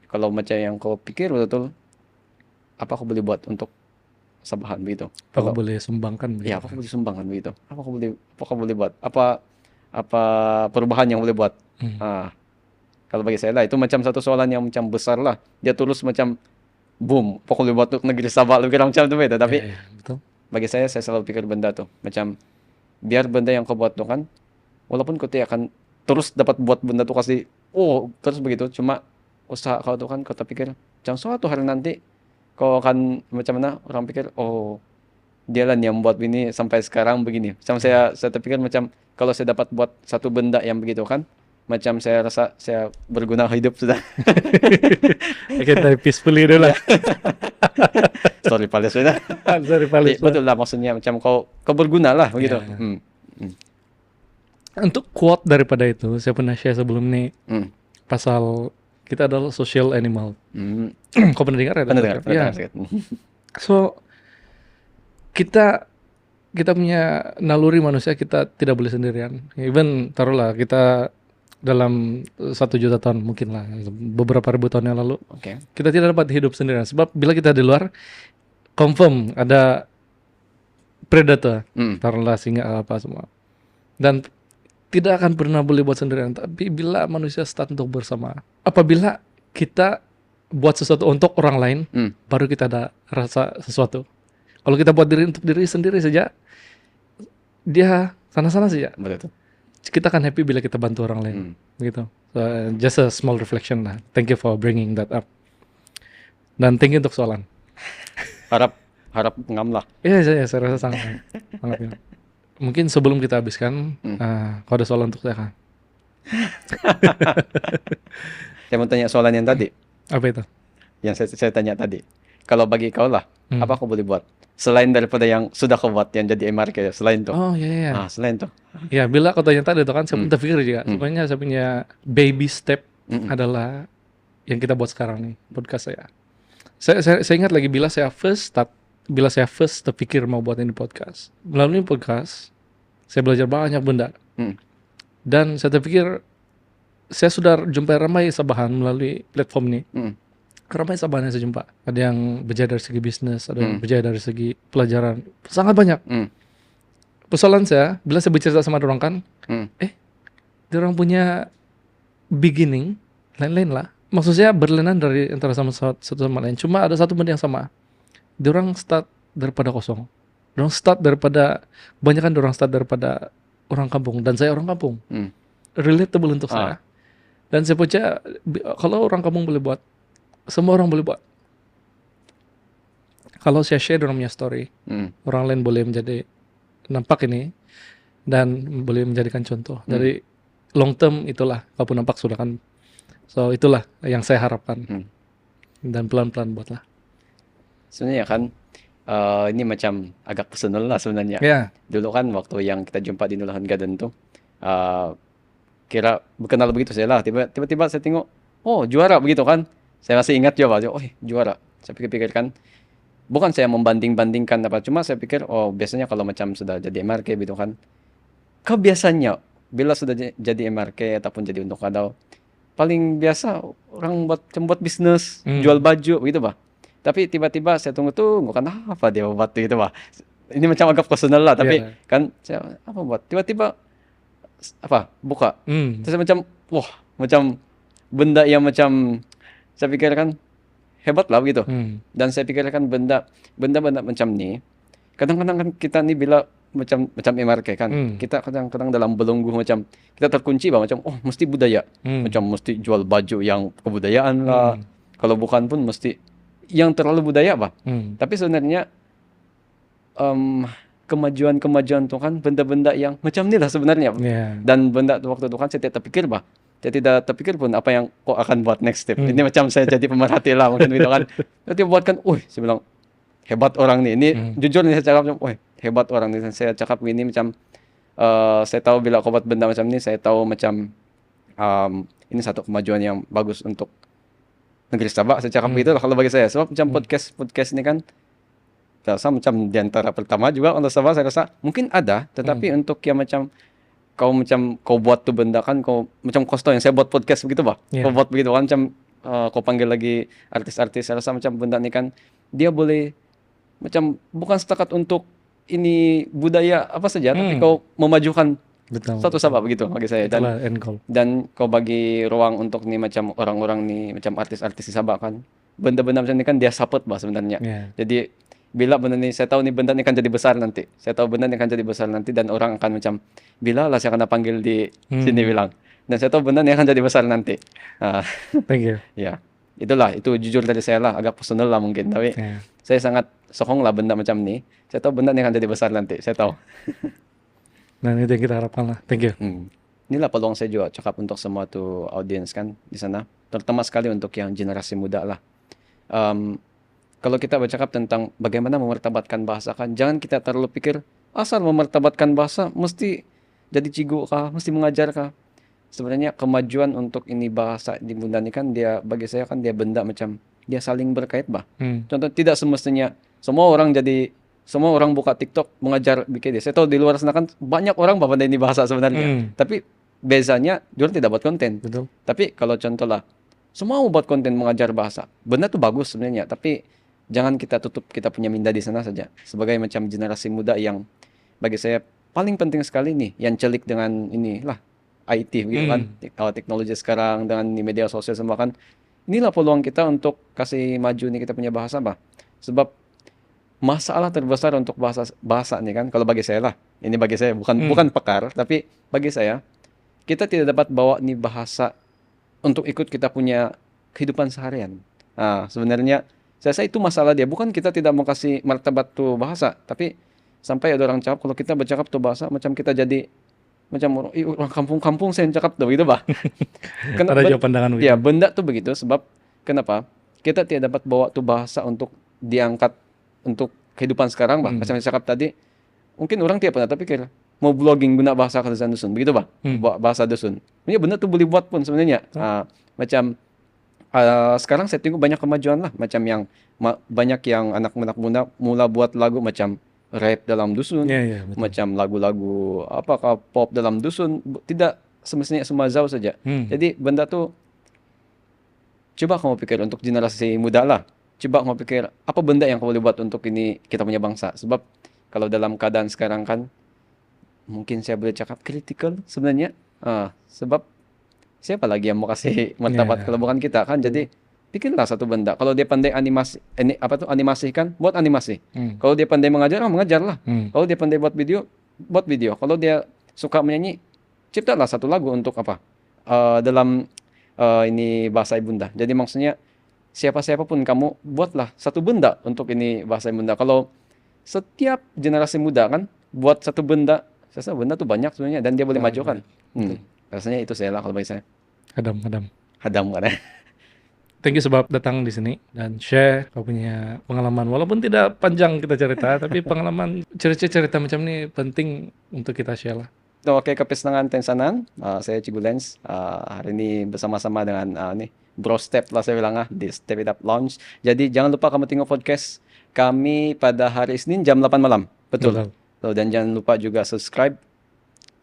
kalau macam yang kau pikir betul-betul, apa aku boleh buat untuk Sabahan begitu? Apa kau Kalau boleh sumbangkan ya begitu? apa aku boleh sumbangkan begitu? Apa aku boleh buat? Apa perubahan yang boleh buat? Hmm. Ah, kalau bagi saya lah itu macam satu soalan yang macam besar lah. Dia tulus macam boom, apa aku boleh buat untuk negeri Sabah lebih kurang macam tu begitu. Tapi Iya, iya, betul. bagi saya selalu pikir benda tuh macam biar benda yang kau buat tuh kan, walaupun kau tidak akan terus dapat buat benda tuh kasih terus begitu, cuma usaha kau tuh kan kau terpikir macam suatu hari nanti kau akan macam mana orang pikir dia lah yang buat ini sampai sekarang begini. Macam saya terpikir macam kalau saya dapat buat satu benda yang begitu kan, macam saya rasa saya berguna hidup sudah. Oke, dari peacefully dulu lah. Sorry Pales sudah. Sorry, Pales. Betul lah maksudnya macam kau berguna lah begitu. Untuk quote daripada itu, saya pernah share sebelum ini pasal kita adalah social animal. Kau pernah dengar ya? Pernah dengar. Ya. So kita punya naluri manusia, kita tidak boleh sendirian. Even taruhlah kita dalam 1 juta tahun mungkin lah, beberapa ribu tahun yang lalu, kita tidak dapat hidup sendirian. Sebab bila kita di luar, confirm ada predator, taruhlah singa apa semua, dan tidak akan pernah boleh buat sendirian. Tapi bila manusia start untuk bersama, apabila kita buat sesuatu untuk orang lain, baru kita ada rasa sesuatu. Kalau kita buat untuk diri sendiri saja, dia sana-sana saja. Betul. Kita akan happy bila kita bantu orang lain, begitu. So, just a small reflection lah. Thank you for bringing that up. Dan thank you untuk soalan. Harap ngam lah. Iya, saya rasa sangat. Ya. Mungkin sebelum kita habiskan, kau ada soalan untuk saya kan? Saya mau tanya soalan yang tadi. Apa itu? Yang saya tanya tadi. Kalau bagi kau lah, apa aku boleh buat? Selain daripada yang sudah kau buat, yang jadi MRK, selain itu. Oh iya. Selain itu. Ya, bila kau tanya tadi itu kan, saya pun terpikir juga. Sebenarnya saya punya baby step adalah yang kita buat sekarang nih, podcast saya. Saya ingat lagi bila saya first terpikir mau buat ini podcast. Melalui podcast, saya belajar banyak benda. Dan saya terpikir, saya sudah jumpa ramai sabahan melalui platform ini. Ramai sabahan yang saya jumpa. Ada yang berjaya dari segi bisnis, ada yang berjaya dari segi pelajaran. Sangat banyak. Persoalan saya, bila saya bercerita sama orang kan, dia orang punya beginning, lain-lain lah. Maksud saya berlainan dari antara satu sama lain. Cuma ada satu benda yang sama. Dia orang start daripada kosong. Dia orang start daripada, banyak kan dia orang start daripada orang kampung. Dan saya orang kampung. Relatable untuk saya. Dan saya percaya, kalau orang kampung boleh buat, semua orang boleh buat. Kalau saya share orang punya story, orang lain boleh menjadi nampak ini dan boleh menjadikan contoh. Dari long term itulah, kalaupun nampak sudah kan. So itulah yang saya harapkan. Dan pelan-pelan buatlah. Sebenarnya kan ini macam agak personal lah sebenarnya. Yeah. Dulu kan waktu yang kita jumpa di Nulahan Garden tuh, kira berkenal begitu saya lah. Tiba-tiba saya tengok, juara begitu kan. Saya masih ingat juga, juara. Saya pikir-pikirkan, bukan saya membanding-bandingkan apa, cuma saya pikir, biasanya kalau macam sudah jadi MRK gitu kan, biasanya bila sudah jadi MRK ataupun jadi untuk kadau, paling biasa orang buat bisnis, jual baju gitu bah. Tapi tiba-tiba saya tunggu kan apa dia buat gitu bah. Ini macam agak personal lah, tapi kan saya apa buat? Tiba-tiba buka. Terus saya macam benda yang macam saya pikirkan hebat lah gitu. Dan saya pikirkan benda macam ni, kadang-kadang kan kita ni bila macam MRK kan, kita kadang-kadang dalam belenggu macam kita terkunci bah, macam mesti budaya, macam mesti jual baju yang kebudayaan lah, kalau bukan pun mesti yang terlalu budaya bah. Tapi sebenarnya kemajuan tuh kan benda-benda yang macam ni lah sebenarnya. Dan benda waktu itu kan saya tidak terpikir bah. Saya tidak terpikir pun apa yang kau akan buat next step. Ini macam saya jadi pemerhati lah mungkin gitu kan. Nanti buatkan, saya bilang hebat orang nih. Ini jujur nih saya cakap, hebat orang nih. Saya cakap gini macam saya tahu bila kau buat benda macam ini, saya tahu macam ini satu kemajuan yang bagus untuk negeri Sabah. Saya cakap begitu lah kalau bagi saya. Sebab macam podcast ini kan, saya rasa macam di antara pertama juga untuk Sabah saya rasa mungkin ada, tetapi untuk yang macam kau buat tuh benda kan, kau macam Kosto yang saya buat podcast begitu bah. Kau buat begitu kan macam kau panggil lagi artis-artis, saya rasa macam benda ni kan dia boleh macam bukan setakat untuk ini budaya apa saja, tapi kau memajukan satu Sabah begitu bagi saya. Dan kau bagi ruang untuk ni macam orang-orang ni macam artis-artis di Sabah kan, benda-benda macam ni kan dia support bah sebenarnya. Jadi bila benda ni, saya tahu ni benda ni akan jadi besar nanti. Saya tahu benda ni akan jadi besar nanti dan orang akan macam, bila lah saya akan panggil di sini bilang. Dan saya tahu benda ini akan jadi besar nanti. Ah, Thank you. ya, itulah, itu jujur dari saya lah, agak personal lah mungkin. Tapi Ya. saya sangat sokong lah benda macam ini. Saya tahu benda ini akan jadi besar nanti. Saya tahu. Dan itu yang kita harapkan lah. Thank you. Inilah peluang saya juga cakap untuk semua tuh audiens kan di sana. Terutama sekali untuk yang generasi muda lah. Kalau kita bercakap tentang bagaimana memartabatkan bahasa kan, jangan kita terlalu pikir asal memartabatkan bahasa mesti jadi cigu kah, mesti mengajar kah. Sebenarnya kemajuan untuk ini bahasa di Bunda ini kan dia bagi saya kan dia benda macam dia saling berkait bah. Contoh tidak semestinya semua orang buka TikTok mengajar bikin dia. Saya tahu di luar sana kan banyak orang pandai ini bahasa sebenarnya. Tapi biasanya dia tidak buat konten. Betul. Tapi kalau contoh lah semua mau buat konten mengajar bahasa. Benda tuh bagus sebenarnya, tapi jangan kita tutup kita punya minda di sana saja. Sebagai macam generasi muda yang bagi saya paling penting sekali nih yang celik dengan inilah IT gitu kan. Teknologi sekarang dengan di media sosial semua kan. Inilah peluang kita untuk kasih maju nih kita punya bahasa bah. Sebab masalah terbesar untuk bahasa nih kan kalau bagi saya lah. Ini bagi saya bukan pakar, tapi bagi saya kita tidak dapat bawa nih bahasa untuk ikut kita punya kehidupan seharian. Nah, sebenarnya saya rasa itu masalah dia. Bukan kita tidak mau kasih martabat tuh bahasa, tapi sampai ada orang cakap kalau kita bercakap tuh bahasa macam kita jadi macam orang kampung-kampung saya cakap tuh gitu bah. Ada juga pandangan begitu. Ya, benda tuh begitu sebab kenapa? Kita tidak dapat bawa tuh bahasa untuk diangkat untuk kehidupan sekarang bah. Macam saya cakap tadi, mungkin orang tidak pernah terpikir mau blogging guna bahasa kerajaan dusun begitu bah. Bahasa dusun. Ini benda tuh boleh buat pun sebenarnya. Macam sekarang saya tengok banyak kemajuan lah macam yang banyak yang anak-anak muda mula buat lagu macam rap dalam dusun, Betul. macam lagu-lagu apakah pop dalam dusun, tidak semestinya Sumazau saja. Jadi benda tuh coba kamu pikir untuk generasi muda lah. Coba kamu pikir apa benda yang kamu boleh buat untuk ini kita punya bangsa. Sebab kalau dalam keadaan sekarang kan mungkin saya boleh cakap kritikal sebenarnya. Sebab siapa lagi yang mau kasih martabat kalau bukan kita kan. Jadi bikinlah satu benda. Kalau dia pandai animasi kan, buat animasi. Kalau dia pandai mengajar, mengajar lah. Kalau dia pandai buat video. Kalau dia suka menyanyi, ciptalah satu lagu untuk apa? Dalam ini bahasa ibunda. Jadi maksudnya siapa-siapa pun kamu buatlah satu benda untuk ini bahasa ibunda. Kalau setiap generasi muda kan buat satu benda, saya rasa benda tuh banyak sebenarnya dan dia boleh maju kan. Rasanya itu saya lah kalau bagi saya. Hadam. Hadam kan. Thank you sebab datang di sini dan share kau punya pengalaman. Walaupun tidak panjang kita cerita, tapi pengalaman cerita macam ini penting untuk kita share lah. Oke, kepesenangan tensanan. Saya Cigu Lens. Hari ini bersama-sama dengan Bro Step lah saya bilang di Step It Up Lounge. Jadi jangan lupa kamu tengok podcast kami pada hari Senin jam 8 malam. Betul. Dan jangan lupa juga subscribe.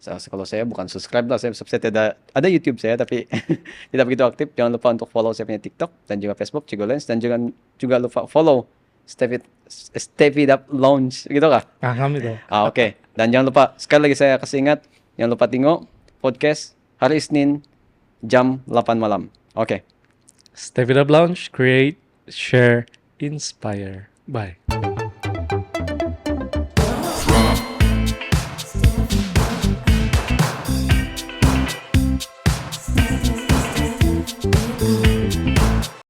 Kalau saya bukan subscribe lah, saya tidak ada YouTube saya tapi tidak begitu aktif. Jangan lupa untuk follow saya punya TikTok dan juga Facebook Cigu Lens dan juga lupa follow Step It Up Lounge gitu kah? Kami tahu. Oke. Dan jangan lupa sekali lagi saya kasih ingat, jangan lupa tengok podcast hari Senin jam 8 malam. Oke. Step It Up Lounge, create, share, inspire. Bye.